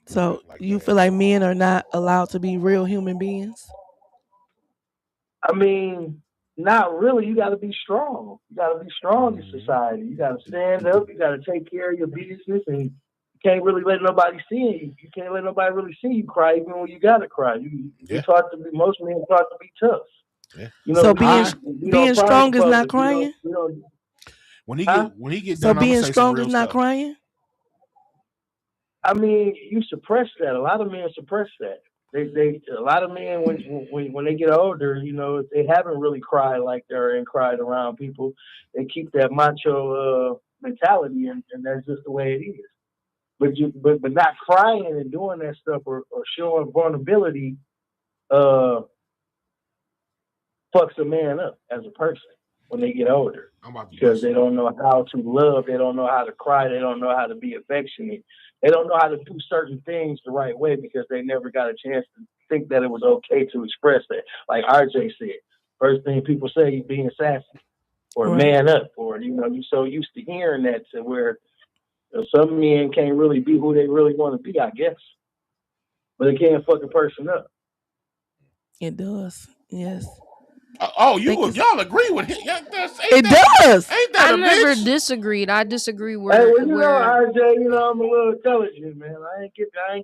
[SPEAKER 1] So you feel like men are not allowed to be real human beings?
[SPEAKER 6] I mean, not really. You got to be strong. You got to be strong in society. You got to stand up. You got to take care of your business, and you can't really let nobody see you. You can't let nobody really see you cry, even when you got to cry. You're taught to be. Most men are taught to be tough.
[SPEAKER 3] Yeah.
[SPEAKER 6] You know,
[SPEAKER 1] so being strong is not crying.
[SPEAKER 3] When he gets
[SPEAKER 1] so
[SPEAKER 3] done,
[SPEAKER 1] being strong is not crying.
[SPEAKER 6] I mean, you suppress that. A lot of men suppress that. A lot of men when they get older, you know, if they haven't really cried like they're and cried around people, they keep that macho mentality, and that's just the way it is. But not crying and doing that stuff or showing vulnerability fucks a man up as a person when they get older, because they don't know how to love, they don't know how to cry, they don't know how to be affectionate, they don't know how to do certain things the right way because they never got a chance to think that it was okay to express that. Like RJ said, first thing people say is being sassy or man up, or you know, you're so used to hearing that to where some men can't really be who they really want to be, I guess, but they can't fuck a person up.
[SPEAKER 1] It does, yes.
[SPEAKER 3] Y'all agree with him?
[SPEAKER 1] It does.
[SPEAKER 3] Ain't that
[SPEAKER 4] I never
[SPEAKER 3] bitch?
[SPEAKER 4] disagreed. I disagree
[SPEAKER 6] Hey, well, you know, RJ, you know, I'm a little intelligent, man. I ain't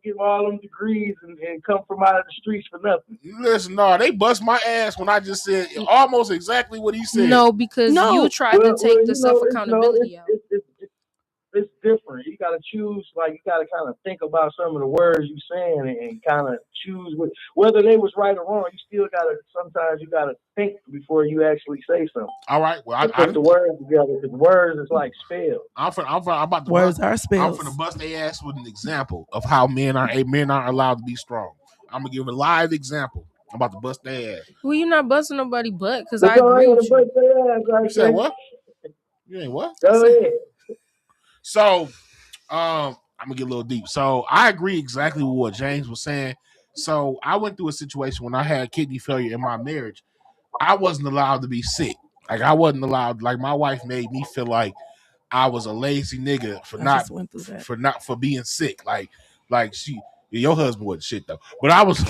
[SPEAKER 6] get all them degrees and come from out of the streets for nothing.
[SPEAKER 3] Listen, no, they bust my ass when I just said almost exactly what he said.
[SPEAKER 4] No, because you tried to take the self accountability out.
[SPEAKER 6] it's different. You gotta choose. Like you gotta kind of think about some of the words you saying and kind of choose whether they was right or wrong. You still gotta. Sometimes you gotta think before you actually say something.
[SPEAKER 3] All right. Well, I
[SPEAKER 6] put the words together. Because words is like spells.
[SPEAKER 3] I'm about to
[SPEAKER 1] Words
[SPEAKER 3] bust,
[SPEAKER 1] are
[SPEAKER 3] I'm
[SPEAKER 1] spells.
[SPEAKER 3] finna bust their ass with an example of how men aren't allowed to be strong. I'm gonna give a live example. I'm about to bust their ass.
[SPEAKER 4] Well, you're not busting nobody butt because
[SPEAKER 6] But
[SPEAKER 4] I
[SPEAKER 6] go
[SPEAKER 4] agree
[SPEAKER 6] ahead
[SPEAKER 4] with
[SPEAKER 6] and
[SPEAKER 4] you.
[SPEAKER 6] break their ass,
[SPEAKER 3] You said what? You ain't what?
[SPEAKER 6] Go ahead.
[SPEAKER 3] So, I'm gonna get a little deep. So I agree exactly with what James was saying. So I went through a situation when I had kidney failure in my marriage. I wasn't allowed to be sick. Like I wasn't allowed. Like my wife made me feel like I was a lazy nigga for being sick. Like your husband wasn't shit though. But I was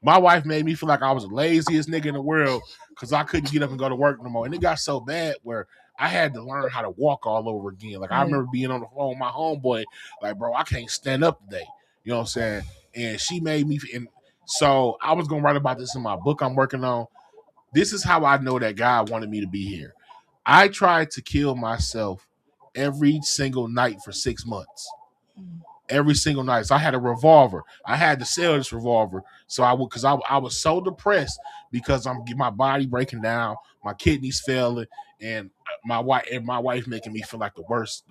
[SPEAKER 3] my wife made me feel like I was the laziest nigga in the world because I couldn't get up and go to work no more. And it got so bad where I had to learn how to walk all over again. Like I remember being on the phone with my homeboy, like, bro, I can't stand up today. You know what I'm saying? And she made me, and so I was gonna write about this in my book I'm working on. This is how I know that God wanted me to be here. I tried to kill myself every single night for 6 months. Every single night. So I had a revolver. I had to sell this revolver. So I would, because I was so depressed because I'm my body breaking down, my kidneys failing, and my wife making me feel like the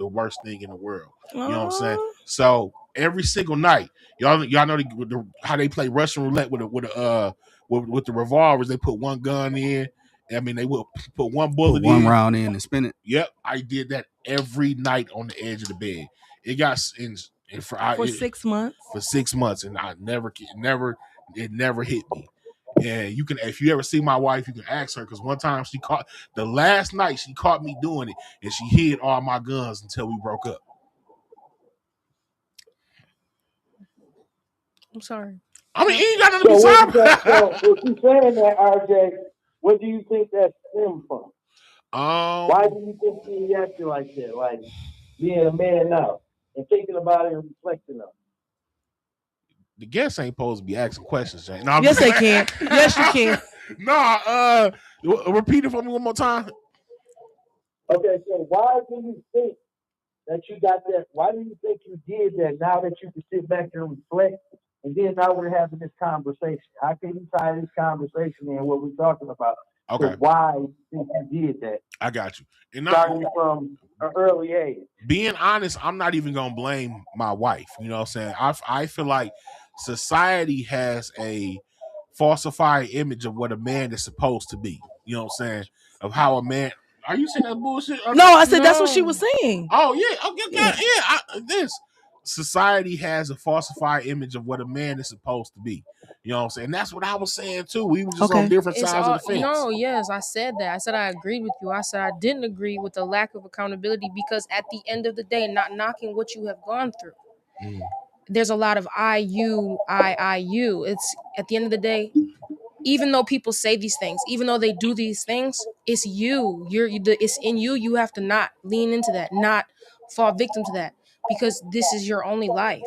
[SPEAKER 3] worst thing in the world. You know what I'm saying? So every single night, y'all know how they play Russian roulette with the revolvers. They put one gun in. I mean, they will put one bullet
[SPEAKER 2] one round in and spin it.
[SPEAKER 3] Yep, I did that every night on the edge of the bed. It got
[SPEAKER 1] for 6 months.
[SPEAKER 3] For 6 months, and it never hit me. And you can, if you ever see my wife, you can ask her because one time the last night she caught me doing it, and she hid all my guns until we broke up.
[SPEAKER 4] I'm sorry.
[SPEAKER 3] I mean, you ain't got nothing to be sorry.
[SPEAKER 6] So if you saying that, RJ, what do you think that stemmed from? Why do you think you reacted like that? Like being a man now and thinking about it and reflecting on it.
[SPEAKER 3] The guests ain't supposed to be asking questions, Jane. No,
[SPEAKER 1] yes, they can. Yes, you can.
[SPEAKER 3] No, repeat it for me one more time.
[SPEAKER 6] Okay, so why do you think that you got that? Why do you think you did that now that you can sit back and reflect? And then now we're having this conversation. How can you tie this conversation in what we're talking about?
[SPEAKER 3] Okay.
[SPEAKER 6] Why you think you did that?
[SPEAKER 3] I got you. And
[SPEAKER 6] starting from an early age.
[SPEAKER 3] Being honest, I'm not even gonna blame my wife. You know what I'm saying? I feel like society has a falsified image of what a man is supposed to be. You know what I'm saying? Of how a man. Are you saying that bullshit?
[SPEAKER 1] No, I said that's what she was saying.
[SPEAKER 3] Oh yeah, okay, yeah. Society has a falsified image of what a man is supposed to be. You know what I'm saying? And that's what I was saying too. We were just on different sides of the fence.
[SPEAKER 4] No, yes, I said that. I said I agreed with you. I said I didn't agree with the lack of accountability because at the end of the day, not knocking what you have gone through. There's a lot of I, you. It's at the end of the day, even though people say these things, even though they do these things, it's you. It's in you. You have to not lean into that, not fall victim to that, because this is your only life.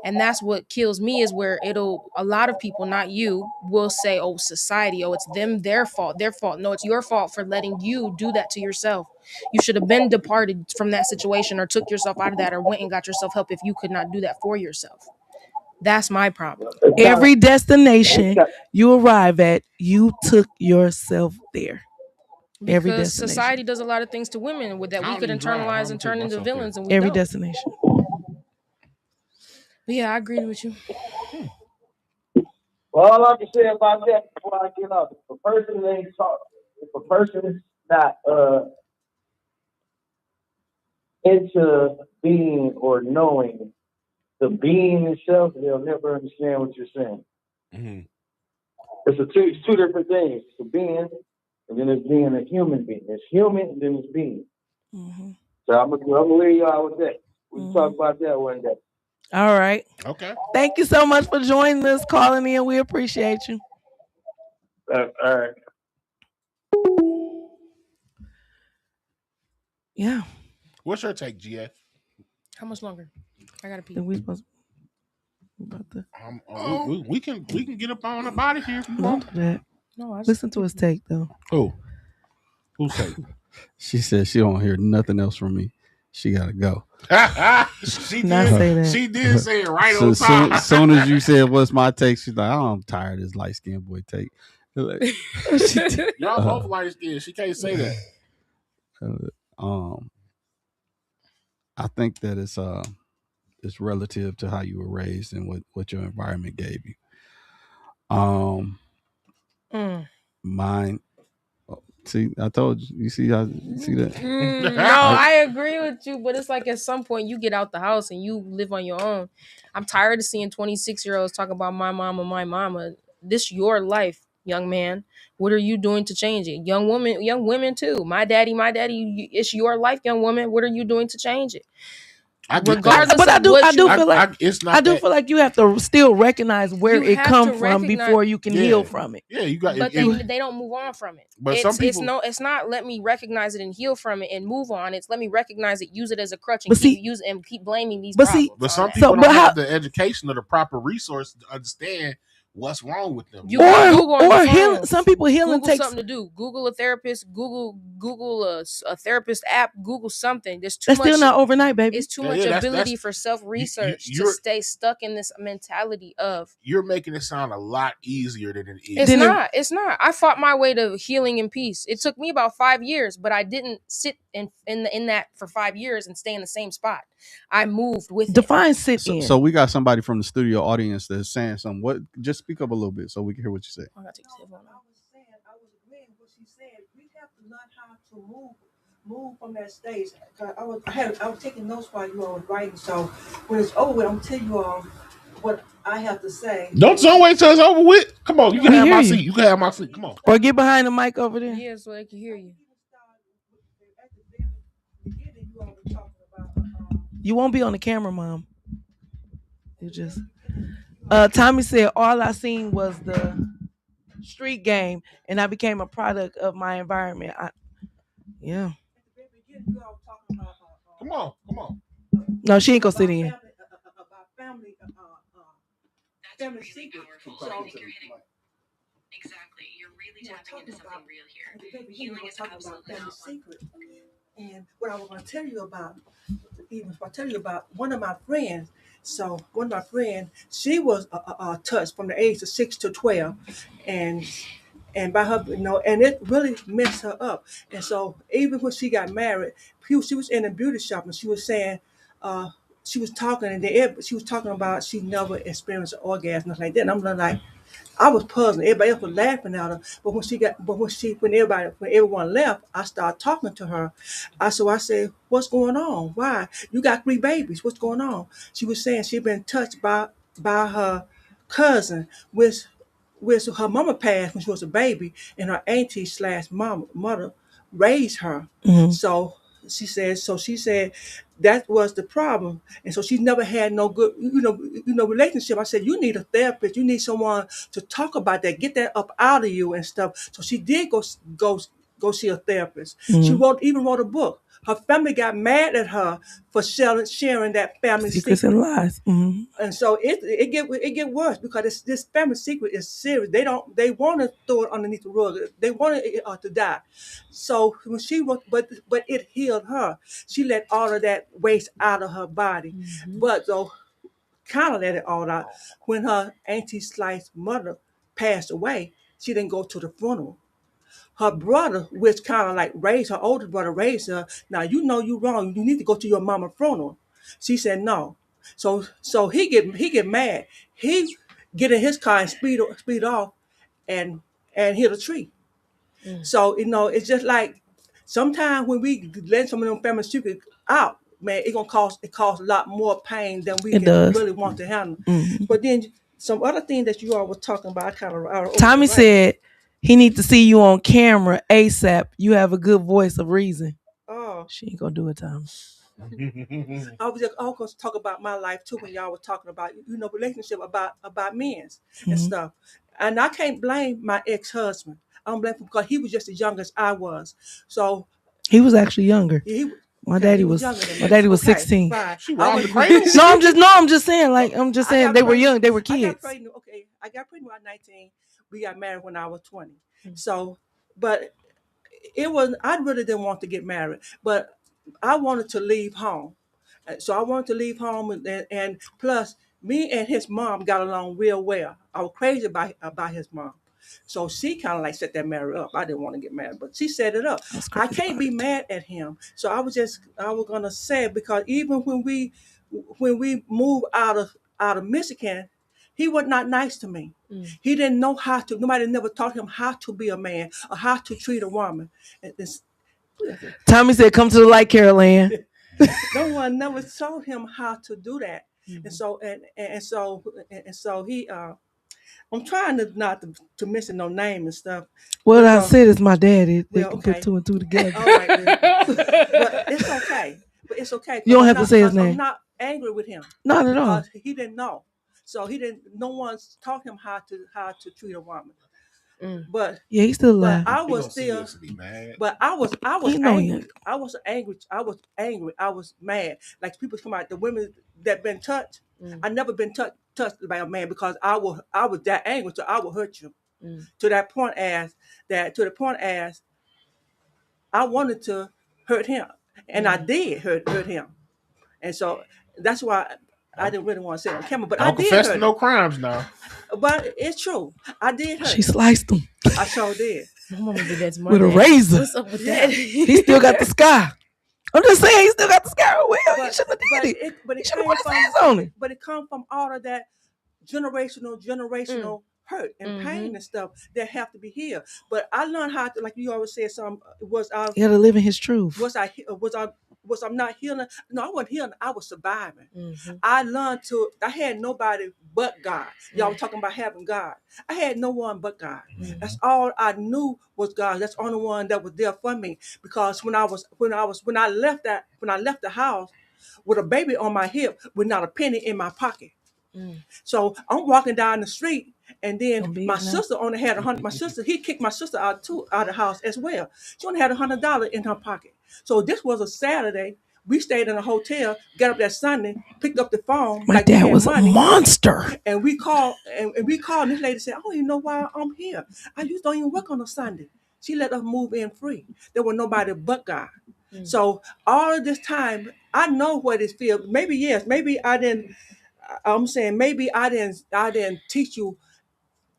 [SPEAKER 4] And that's what kills me is where a lot of people, not you, will say, oh, society, oh, it's their fault. No, it's your fault for letting you do that to yourself. You should have been departed from that situation or took yourself out of that or went and got yourself help if you could not do that for yourself. That's my problem.
[SPEAKER 1] Every destination you arrive at, you took yourself there. Every
[SPEAKER 4] because
[SPEAKER 1] destination.
[SPEAKER 4] Society does a lot of things to women with that we could internalize and turn into villains. And
[SPEAKER 1] every destination.
[SPEAKER 4] But yeah, I agree with you.
[SPEAKER 6] Well, all I can say about that before I get up, if a person ain't taught, if a person is not into being or knowing the being itself, they'll never understand what you're saying. Mm-hmm. It's two different things. It's a being, and then it's being a human being. It's human, and then it's being. Mm-hmm. So I'm gonna leave y'all with that. We can talk about that one day.
[SPEAKER 1] All right.
[SPEAKER 3] Okay.
[SPEAKER 1] Thank you so much for joining us, calling in. We appreciate you.
[SPEAKER 6] All right.
[SPEAKER 1] Yeah.
[SPEAKER 3] What's your take, GF?
[SPEAKER 4] How much longer? I gotta pee.
[SPEAKER 1] We supposed about to...
[SPEAKER 3] we can get up on about it here.
[SPEAKER 1] Don't do that. No, listen to his take though.
[SPEAKER 3] Who's take?
[SPEAKER 2] She said she don't hear nothing else from me. She gotta go.
[SPEAKER 3] She
[SPEAKER 1] Not
[SPEAKER 3] did.
[SPEAKER 1] say that.
[SPEAKER 3] She did say it right
[SPEAKER 2] So
[SPEAKER 3] on time.
[SPEAKER 2] soon as you said what's my take, she's like, oh, I'm tired of this light skinned boy take. Like,
[SPEAKER 3] Y'all both light skinned. She can't say that.
[SPEAKER 2] I think that it's relative to how you were raised and what your environment gave you. Mine. See, I told you. You see how? See that?
[SPEAKER 4] No, I agree with you, but it's like at some point you get out the house and you live on your own. I'm tired of seeing 26-year-olds talk about my mama, my mama. This your life, young man. What are you doing to change it? Young women too. My daddy. It's your life, young woman. What are you doing to change it? Regardless
[SPEAKER 1] but
[SPEAKER 4] of what
[SPEAKER 1] I do feel like
[SPEAKER 3] it's not.
[SPEAKER 1] I do feel like you have to still recognize where
[SPEAKER 4] You
[SPEAKER 1] it
[SPEAKER 4] have
[SPEAKER 1] come
[SPEAKER 4] to
[SPEAKER 1] from
[SPEAKER 4] recognize-
[SPEAKER 1] before you can heal from it.
[SPEAKER 3] Yeah, you got.
[SPEAKER 4] But they don't move on from it.
[SPEAKER 3] But some people,
[SPEAKER 4] it's not let me recognize it and heal from it and move on. It's let me recognize it, use it as a crutch, and
[SPEAKER 1] But see-
[SPEAKER 4] keep blaming these
[SPEAKER 1] but see-
[SPEAKER 4] problems.
[SPEAKER 3] but
[SPEAKER 4] on
[SPEAKER 3] some
[SPEAKER 4] that.
[SPEAKER 3] people
[SPEAKER 1] So, but
[SPEAKER 3] don't
[SPEAKER 1] how-
[SPEAKER 3] have the education or the proper resources to understand what's wrong with them.
[SPEAKER 4] You got Google on your
[SPEAKER 1] healing.
[SPEAKER 4] phone.
[SPEAKER 1] Some people healing
[SPEAKER 4] Google
[SPEAKER 1] takes
[SPEAKER 4] something to do. Google a therapist. Google a therapist app. Google something. There's too
[SPEAKER 1] that's
[SPEAKER 4] much.
[SPEAKER 1] still not overnight, baby.
[SPEAKER 4] It's too
[SPEAKER 3] Yeah,
[SPEAKER 4] much
[SPEAKER 3] that's-
[SPEAKER 4] ability for self research to stay stuck in this mentality of.
[SPEAKER 3] You're making it sound a lot easier than it is.
[SPEAKER 4] It's not. It's not. I fought my way to healing and peace. It took me about 5 years, but I didn't sit in that for 5 years and stay in the same spot. I moved with
[SPEAKER 1] Define sit in.
[SPEAKER 2] So we got somebody from the studio audience that's saying something. What? Just speak up a little bit so we can hear what you say.
[SPEAKER 4] I gotta take this headphone off.
[SPEAKER 7] I was agreeing with what she said. We have to learn how to move from that stage. I was taking notes while you all were writing. So when it's over with, I'm gonna tell you all what I have to say.
[SPEAKER 3] Don't wait till it's over with. Come on, you can
[SPEAKER 1] We
[SPEAKER 3] have
[SPEAKER 1] hear
[SPEAKER 3] my
[SPEAKER 1] you.
[SPEAKER 3] seat. You can have my seat. Come on.
[SPEAKER 1] Or get behind the mic over there.
[SPEAKER 4] Yeah, so they can hear you.
[SPEAKER 7] At the very beginning, you all were talking about.
[SPEAKER 1] You won't be on the camera, Mom. You just. Tommy said all I seen was the street game, and I became a product of my environment. Yeah.
[SPEAKER 7] At the very beginning, you all were talking about.
[SPEAKER 3] Come on.
[SPEAKER 1] No, she ain't gonna sit in.
[SPEAKER 7] About family secret.
[SPEAKER 8] Exactly. You're really tapping into something real here. Healing is absolutely not
[SPEAKER 7] secret. And what I was going to tell you about, one of my friends. So one of my friends, she was touched from the age of 6 to 12, and by her, and it really messed her up. And so even when she got married, she was in a beauty shop, and she was saying, she was talking, and she was talking about she never experienced an orgasm like that. And I'm like, I was puzzled. Everybody else was laughing at her, but when everyone left, I started talking to her. I said, "What's going on? Why? You got 3 babies. What's going on?" She was saying she'd been touched by her cousin, which her mama passed when she was a baby, and her auntie / mother raised her.
[SPEAKER 1] Mhm.
[SPEAKER 7] So she said that was the problem, and so she never had no good relationship. I said, you need a therapist. You need someone to talk about that, get that up out of you and stuff. So she did go see a therapist. She even wrote a book. Her family got mad at her for sharing that family
[SPEAKER 1] Secrets
[SPEAKER 7] secret.
[SPEAKER 1] and lies. Mhm.
[SPEAKER 7] And so it get worse because this family secret is serious. They want to throw it underneath the rug. They want it to die. So when she wrote, but it healed her. She let all of that waste out of her body. But though kind of let it all out. When her auntie Slice's mother passed away, she didn't go to the funeral. Her brother, which kind of like raised her, older brother raised her. Now you know you wrong. You need to go to your mama's funeral. She said no. So he get mad. He get in his car and speed off, and hit a tree. So it's just like sometimes when we let some of them family secrets out, man, it cause a lot more pain than we
[SPEAKER 1] It
[SPEAKER 7] can
[SPEAKER 1] does.
[SPEAKER 7] really want to handle.
[SPEAKER 1] Mhm.
[SPEAKER 7] But then some other thing that you all were talking about, I kind of
[SPEAKER 1] Tommy said he need to see you on camera ASAP. You have a good voice of reason.
[SPEAKER 7] "Oh,
[SPEAKER 1] She ain't gonna do it, Tommy.
[SPEAKER 7] I was going to talk about my life too when y'all were talking about relationship about men's and
[SPEAKER 1] Mhm.
[SPEAKER 7] stuff, and I can't blame my ex-husband. I don't blame him because he was just as young as I was. So
[SPEAKER 1] He was actually younger. My daddy
[SPEAKER 7] he
[SPEAKER 1] was
[SPEAKER 7] younger than me.
[SPEAKER 1] my daddy was
[SPEAKER 7] Okay,
[SPEAKER 1] 16.
[SPEAKER 7] fine.
[SPEAKER 3] She
[SPEAKER 7] I
[SPEAKER 3] robbed
[SPEAKER 7] was-
[SPEAKER 3] the cradle?
[SPEAKER 1] I'm just saying they were young, they were
[SPEAKER 7] I got
[SPEAKER 1] kids.
[SPEAKER 7] pregnant. Okay, I got pregnant at 19. We got married when I was 20. So, but I really didn't want to get married, but I wanted to leave home. So I wanted to leave home, and plus me and his mom got along real well. I was crazy about his mom. So she kind of like set that marriage up. I didn't want to get married, but she set it up. I can't be mad at him. So I was gonna say, because even when we moved out of Michigan, he was not nice to me. He didn't know how to. Nobody never taught him how to be a man or how to treat a woman.
[SPEAKER 1] Tommy said, "Come to the light, Carol Ann."
[SPEAKER 7] No one never taught him how to do that. And so he I'm trying to not to mention no name and stuff.
[SPEAKER 1] What I said is my daddy. They
[SPEAKER 7] well,
[SPEAKER 1] can
[SPEAKER 7] okay.
[SPEAKER 1] put two and two together.
[SPEAKER 7] All right, but it's okay. But it's okay.
[SPEAKER 1] You don't have to say his name.
[SPEAKER 7] I'm not angry with him.
[SPEAKER 1] Not at all.
[SPEAKER 7] Because he didn't know. So he didn't. No one's taught him how to treat a woman. But
[SPEAKER 1] yeah, he's still alive.
[SPEAKER 7] But I was still. But I was angry. I was angry. I was mad. Like people come out, the women that been touched. I never been touched by a man, because I was that angry, so I will hurt you. To the point as I wanted to hurt him, and I did hurt him, and so that's why I didn't really want to say it on camera. But I did
[SPEAKER 3] confess
[SPEAKER 7] hurt
[SPEAKER 3] to no crimes now.
[SPEAKER 7] But it's true. I did hurt.
[SPEAKER 1] She sliced him.
[SPEAKER 7] I sure did.
[SPEAKER 4] My mama did that to my
[SPEAKER 1] with
[SPEAKER 4] dad.
[SPEAKER 1] A razor.
[SPEAKER 4] What's up with that?
[SPEAKER 1] He still got the scar. I'm just saying, he still got the scar. Well, he shouldn't have did it.
[SPEAKER 7] But it
[SPEAKER 1] should have put his hands on it.
[SPEAKER 7] But it comes from all of that generational hurt and pain and stuff that have to be healed. But I learned how to, like you always said, you got
[SPEAKER 1] to live in his truth.
[SPEAKER 7] Was I not healing? No, I wasn't healing. I was surviving. I learned I had nobody but God. Y'all were talking about having God. I had no one but God. That's all I knew was God. That's the only one that was there for me. Because when I left the house with a baby on my hip with not a penny in my pocket. So I'm walking down the street, and then my sister only had $100. My sister, he kicked my sister out of the house as well. She only had $100 in her pocket. So this was a Saturday. We stayed in a hotel, got up that Sunday, picked up the phone.
[SPEAKER 1] My dad was a monster.
[SPEAKER 7] And we called, and this lady said, "I don't even know why I'm here. I just don't even work on a Sunday." She let us move in free. There was nobody but God. So all of this time, I know what it feels. Maybe yes, maybe I didn't. I'm saying maybe I didn't teach you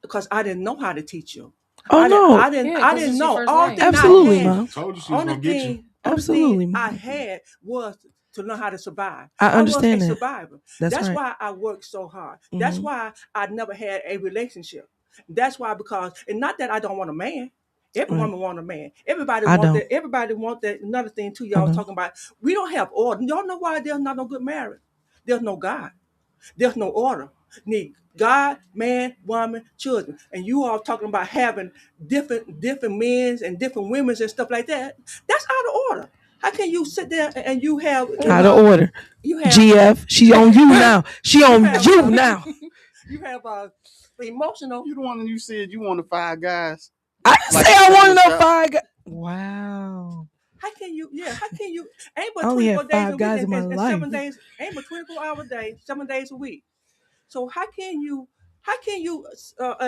[SPEAKER 7] because I didn't know how to teach you.
[SPEAKER 1] Oh no,
[SPEAKER 7] I didn't know. All thing
[SPEAKER 1] absolutely,
[SPEAKER 7] Mom.
[SPEAKER 3] Told you she was gonna get you.
[SPEAKER 1] Absolutely,
[SPEAKER 7] I had was to learn how to survive.
[SPEAKER 1] I understand
[SPEAKER 7] was a
[SPEAKER 1] that.
[SPEAKER 7] survivor.
[SPEAKER 1] That's
[SPEAKER 7] right.
[SPEAKER 1] why
[SPEAKER 7] I worked so hard. That's why I never had a relationship. That's why, because, and not that I don't want a man. Every woman want a man. Everybody want that. Everybody want that. Another thing too, y'all talking about. We don't have order. Y'all know why there's not no good marriage. There's no God. There's no order. Need God, man, woman, children. And you all talking about having different men and different women and stuff like that. That's out of order. How can you sit there and you have
[SPEAKER 1] out of order? You have GF. She on you now. She on you now.
[SPEAKER 7] You have emotional.
[SPEAKER 2] You the one you said you wanted 5 guys.
[SPEAKER 1] I didn't say I wanted no 5 guys. Wow.
[SPEAKER 7] How can you? Ain't but
[SPEAKER 1] 24
[SPEAKER 7] days a
[SPEAKER 1] guys
[SPEAKER 7] week
[SPEAKER 1] in my
[SPEAKER 7] and
[SPEAKER 1] life.
[SPEAKER 7] 7 days. Ain't but 24-hour days, 7 days a week. So how can you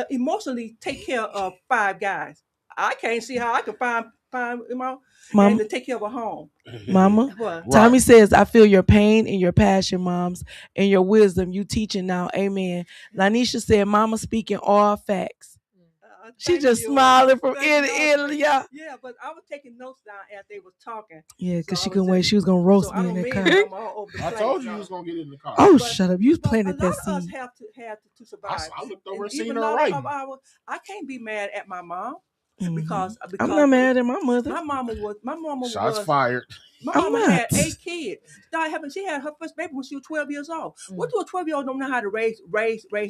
[SPEAKER 7] emotionally take care of 5 guys? I can't see how I can find and to take care of a home.
[SPEAKER 1] Mama,
[SPEAKER 7] What?
[SPEAKER 1] Tommy says, "I feel your pain and your passion, moms, and your wisdom. You teaching now, amen." Lanisha said, "Mama speaking all facts." She just smiling from ear to ear, yeah.
[SPEAKER 7] Yeah, but I was taking notes down as they were talking.
[SPEAKER 1] Yeah, because she couldn't wait. She was gonna roast me in that car.
[SPEAKER 3] I told you was gonna get in the car.
[SPEAKER 1] Oh, shut up! You planted that seed.
[SPEAKER 7] A lot of us have to survive.
[SPEAKER 3] I looked over and
[SPEAKER 7] seen
[SPEAKER 3] her right.
[SPEAKER 7] I can't be mad at my mom because
[SPEAKER 1] I'm not mad at my mother.
[SPEAKER 7] My mama was
[SPEAKER 3] shots fired.
[SPEAKER 7] My mama had 8 kids. She had her first baby when she was 12 years old. What do a 12-year-old don't know how to raise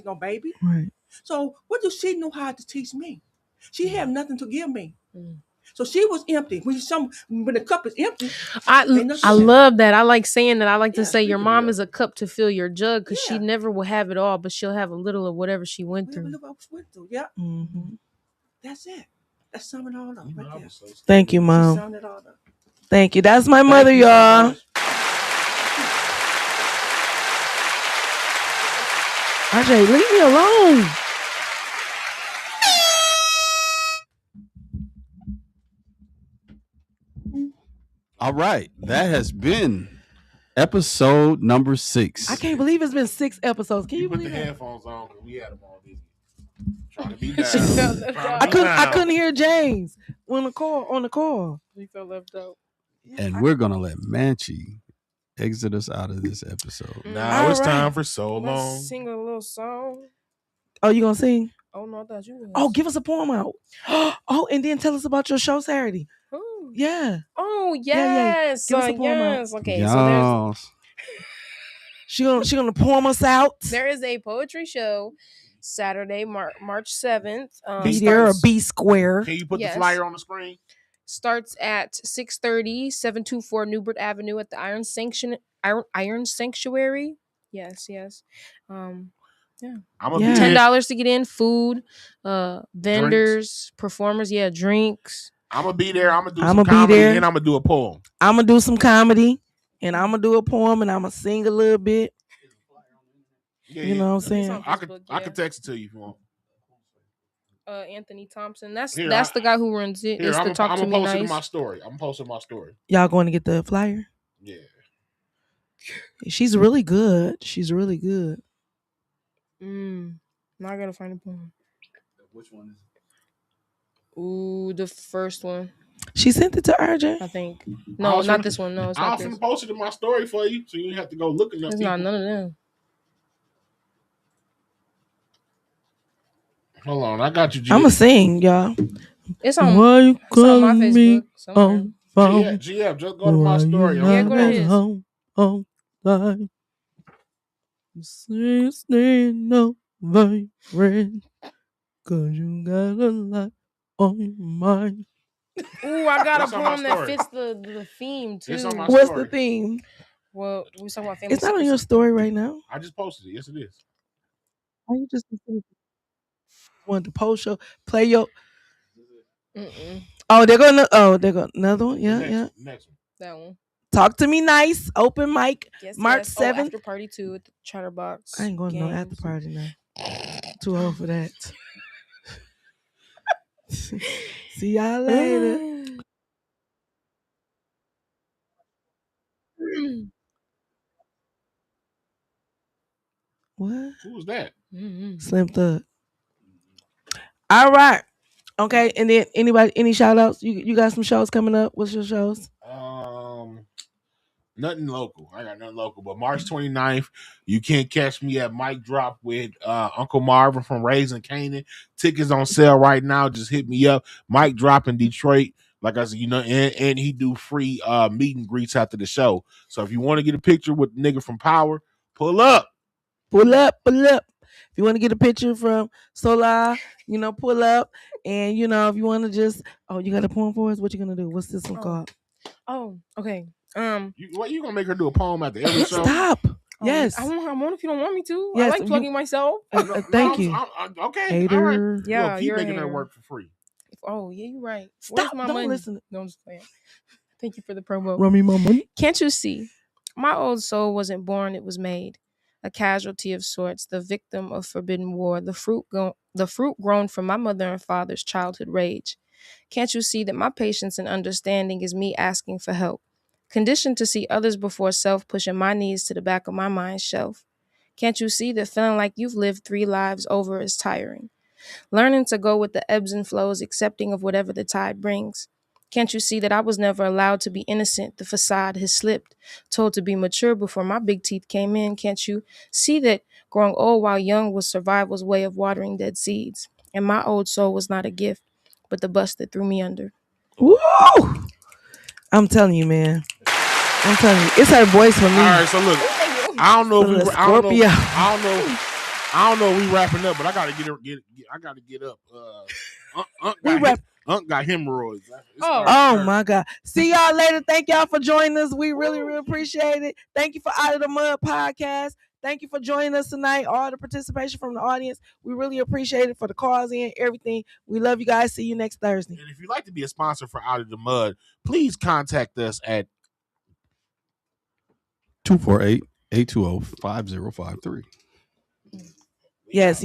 [SPEAKER 7] no baby?
[SPEAKER 1] Right.
[SPEAKER 7] So what does she know how to teach me? She had nothing to give me. So she was empty. When the cup is empty,
[SPEAKER 4] I love that. I like saying that. I like to say your mom is a cup to fill your jug, because she never will have it all, but she'll have a little of whatever she went through.
[SPEAKER 7] Yeah. That's it. That's summing it all up right there.
[SPEAKER 1] Thank you, Mom. Thank you. That's my mother, y'all. RJ, leave me alone.
[SPEAKER 2] All right. That has been Episode number 6.
[SPEAKER 1] I can't believe it's been 6 episodes. Can you
[SPEAKER 3] put the
[SPEAKER 1] believe that?
[SPEAKER 3] headphones on because we had them on. Trying to be
[SPEAKER 4] She felt left
[SPEAKER 3] down.
[SPEAKER 4] out.
[SPEAKER 1] I couldn't hear James on the call.
[SPEAKER 4] She felt left out.
[SPEAKER 2] And we're gonna let Manchi exit us out of this episode.
[SPEAKER 3] Now it's
[SPEAKER 1] All right.
[SPEAKER 3] time for So Long.
[SPEAKER 4] Let's sing a little song.
[SPEAKER 1] Oh, you gonna sing?
[SPEAKER 4] Oh no, I thought you was.
[SPEAKER 1] Oh, give us a poem out. Oh, and then tell us about your show Saturday.
[SPEAKER 4] Ooh.
[SPEAKER 1] Yeah.
[SPEAKER 4] Oh
[SPEAKER 1] Yeah.
[SPEAKER 4] yes.
[SPEAKER 1] Give us a poem out.
[SPEAKER 4] Yes. Okay. So
[SPEAKER 1] She gonna poem us out.
[SPEAKER 4] there is a poetry show Saturday, March 7th.
[SPEAKER 1] Be there or be square.
[SPEAKER 3] Can you put
[SPEAKER 4] Yes.
[SPEAKER 3] the flyer on the screen?
[SPEAKER 4] Starts at 6:30, 724 Newbert Avenue at the Iron Sanctuary. Yes. Yeah.
[SPEAKER 3] I'm
[SPEAKER 1] Yeah.
[SPEAKER 3] gonna be there.
[SPEAKER 4] $10 to get in. Food, vendors, performers. Yeah, drinks.
[SPEAKER 3] I'm gonna be there. I'm gonna do
[SPEAKER 1] I'ma
[SPEAKER 3] some
[SPEAKER 1] be
[SPEAKER 3] comedy
[SPEAKER 1] there.
[SPEAKER 3] and I'm gonna do a poem.
[SPEAKER 1] I'm gonna do some comedy and I'm gonna do a poem and I'm gonna sing a little bit.
[SPEAKER 3] Yeah,
[SPEAKER 1] You know what I'm saying?
[SPEAKER 3] I could text it to you if you want.
[SPEAKER 4] Anthony Thompson. That's
[SPEAKER 3] Here,
[SPEAKER 4] the guy who runs it.
[SPEAKER 3] Here,
[SPEAKER 4] It's
[SPEAKER 3] I'm
[SPEAKER 4] the Talk to
[SPEAKER 3] gonna
[SPEAKER 4] Me
[SPEAKER 3] post it in
[SPEAKER 4] Nice.
[SPEAKER 3] my story. I'm posting my story.
[SPEAKER 1] Y'all going to get the flyer?
[SPEAKER 3] Yeah.
[SPEAKER 1] She's really good. She's really good.
[SPEAKER 4] Now I gotta find a poem.
[SPEAKER 2] Which one is it?
[SPEAKER 4] Ooh, the first one.
[SPEAKER 1] She sent it to RJ.
[SPEAKER 4] I think. No, not this one. No, it's
[SPEAKER 3] I'll
[SPEAKER 4] not this.
[SPEAKER 3] post it in my story for you, so you have to go looking up.
[SPEAKER 4] It's not none of them.
[SPEAKER 3] Hold on, I got you. G.
[SPEAKER 1] I'm gonna sing, y'all.
[SPEAKER 4] It's on.
[SPEAKER 1] Why you
[SPEAKER 4] It's on my
[SPEAKER 1] calling me
[SPEAKER 4] Facebook somewhere.
[SPEAKER 1] on phone?
[SPEAKER 3] GF, just go to my story.
[SPEAKER 4] Yeah, go to his.
[SPEAKER 1] Home, line. Stay no vibrate, 'cause you got a lot on your mind.
[SPEAKER 4] Ooh, I got a
[SPEAKER 3] It's on my
[SPEAKER 4] poem that
[SPEAKER 3] story.
[SPEAKER 4] fits the theme too.
[SPEAKER 3] It's on my
[SPEAKER 1] What's
[SPEAKER 3] story.
[SPEAKER 1] the theme?
[SPEAKER 4] Well, we talking about family.
[SPEAKER 1] It's not on your story right now.
[SPEAKER 3] I just posted it. Yes, it is.
[SPEAKER 1] Why you just want to post your play your?
[SPEAKER 4] Mm-mm.
[SPEAKER 1] Oh, they're gonna. Oh, they're going another one. Yeah,
[SPEAKER 3] Next,
[SPEAKER 1] yeah.
[SPEAKER 3] Next one.
[SPEAKER 4] That one.
[SPEAKER 1] Talk to me nice. Open mic.
[SPEAKER 4] Yes,
[SPEAKER 1] March
[SPEAKER 4] yes.
[SPEAKER 1] 7th.
[SPEAKER 4] After party 2 at the Chatterbox.
[SPEAKER 1] I ain't going to no after party now. Too old for that. See y'all later. What?
[SPEAKER 3] Who was that?
[SPEAKER 1] Slim Thug. All right. Okay. And then any shout outs? You got some shows coming up? What's your shows?
[SPEAKER 3] Nothing local. I got nothing local. But March 29th, you can't catch me at Mic Drop with Uncle Marvin from Raising Canaan. Tickets on sale right now. Just hit me up. Mic Drop in Detroit. Like I said, and he do free meet and greets after the show. So if you want to get a picture with the nigga from Power, pull up.
[SPEAKER 1] Pull up. If you want to get a picture from Sola, pull up. And if you want to just, you got a poem for us? What you gonna do? What's this one called?
[SPEAKER 4] Oh, okay.
[SPEAKER 3] You gonna make her do a poem after every show?
[SPEAKER 1] Stop. Yes.
[SPEAKER 4] I won't if you don't want me to.
[SPEAKER 1] Yes,
[SPEAKER 4] I like plugging myself.
[SPEAKER 1] Thank you.
[SPEAKER 3] Okay.
[SPEAKER 1] Hater.
[SPEAKER 3] All right.
[SPEAKER 4] Yeah,
[SPEAKER 3] keep
[SPEAKER 4] you're
[SPEAKER 3] making
[SPEAKER 4] a
[SPEAKER 3] her
[SPEAKER 4] hater.
[SPEAKER 3] work for free.
[SPEAKER 4] Oh, yeah, you're right.
[SPEAKER 1] Stop.
[SPEAKER 4] Where's my
[SPEAKER 1] Don't
[SPEAKER 4] money?
[SPEAKER 1] listen.
[SPEAKER 4] No, I'm just playing. Thank you for the promo.
[SPEAKER 1] Run me my money.
[SPEAKER 4] Can't you see? My old soul wasn't born, it was made. A casualty of sorts, the victim of forbidden war, the fruit grown from my mother and father's childhood rage. Can't you see that my patience and understanding is me asking for help? Conditioned to see others before self, pushing my knees to the back of my mind shelf. Can't you see that feeling like you've lived 3 lives over is tiring? Learning to go with the ebbs and flows, accepting of whatever the tide brings. Can't you see that I was never allowed to be innocent? The facade has slipped, told to be mature before my big teeth came in. Can't you see that growing old while young was survival's way of watering dead seeds? And my old soul was not a gift, but the bus that threw me under.
[SPEAKER 1] Woo! I'm telling you, man. I'm telling you, it's her voice for me.
[SPEAKER 3] All right, so look, I don't know if we wrapping up, but I gotta get up. Unc got hemorrhoids.
[SPEAKER 1] Oh my God. See y'all later. Thank y'all for joining us. We really, really appreciate it. Thank you for Out of the Mud podcast. Thank you for joining us tonight. All the participation from the audience. We really appreciate it for the calls in, everything. We love you guys. See you next Thursday.
[SPEAKER 3] And if you'd like to be a sponsor for Out of the Mud, please contact us at
[SPEAKER 2] 248-820-5053.
[SPEAKER 1] Yes.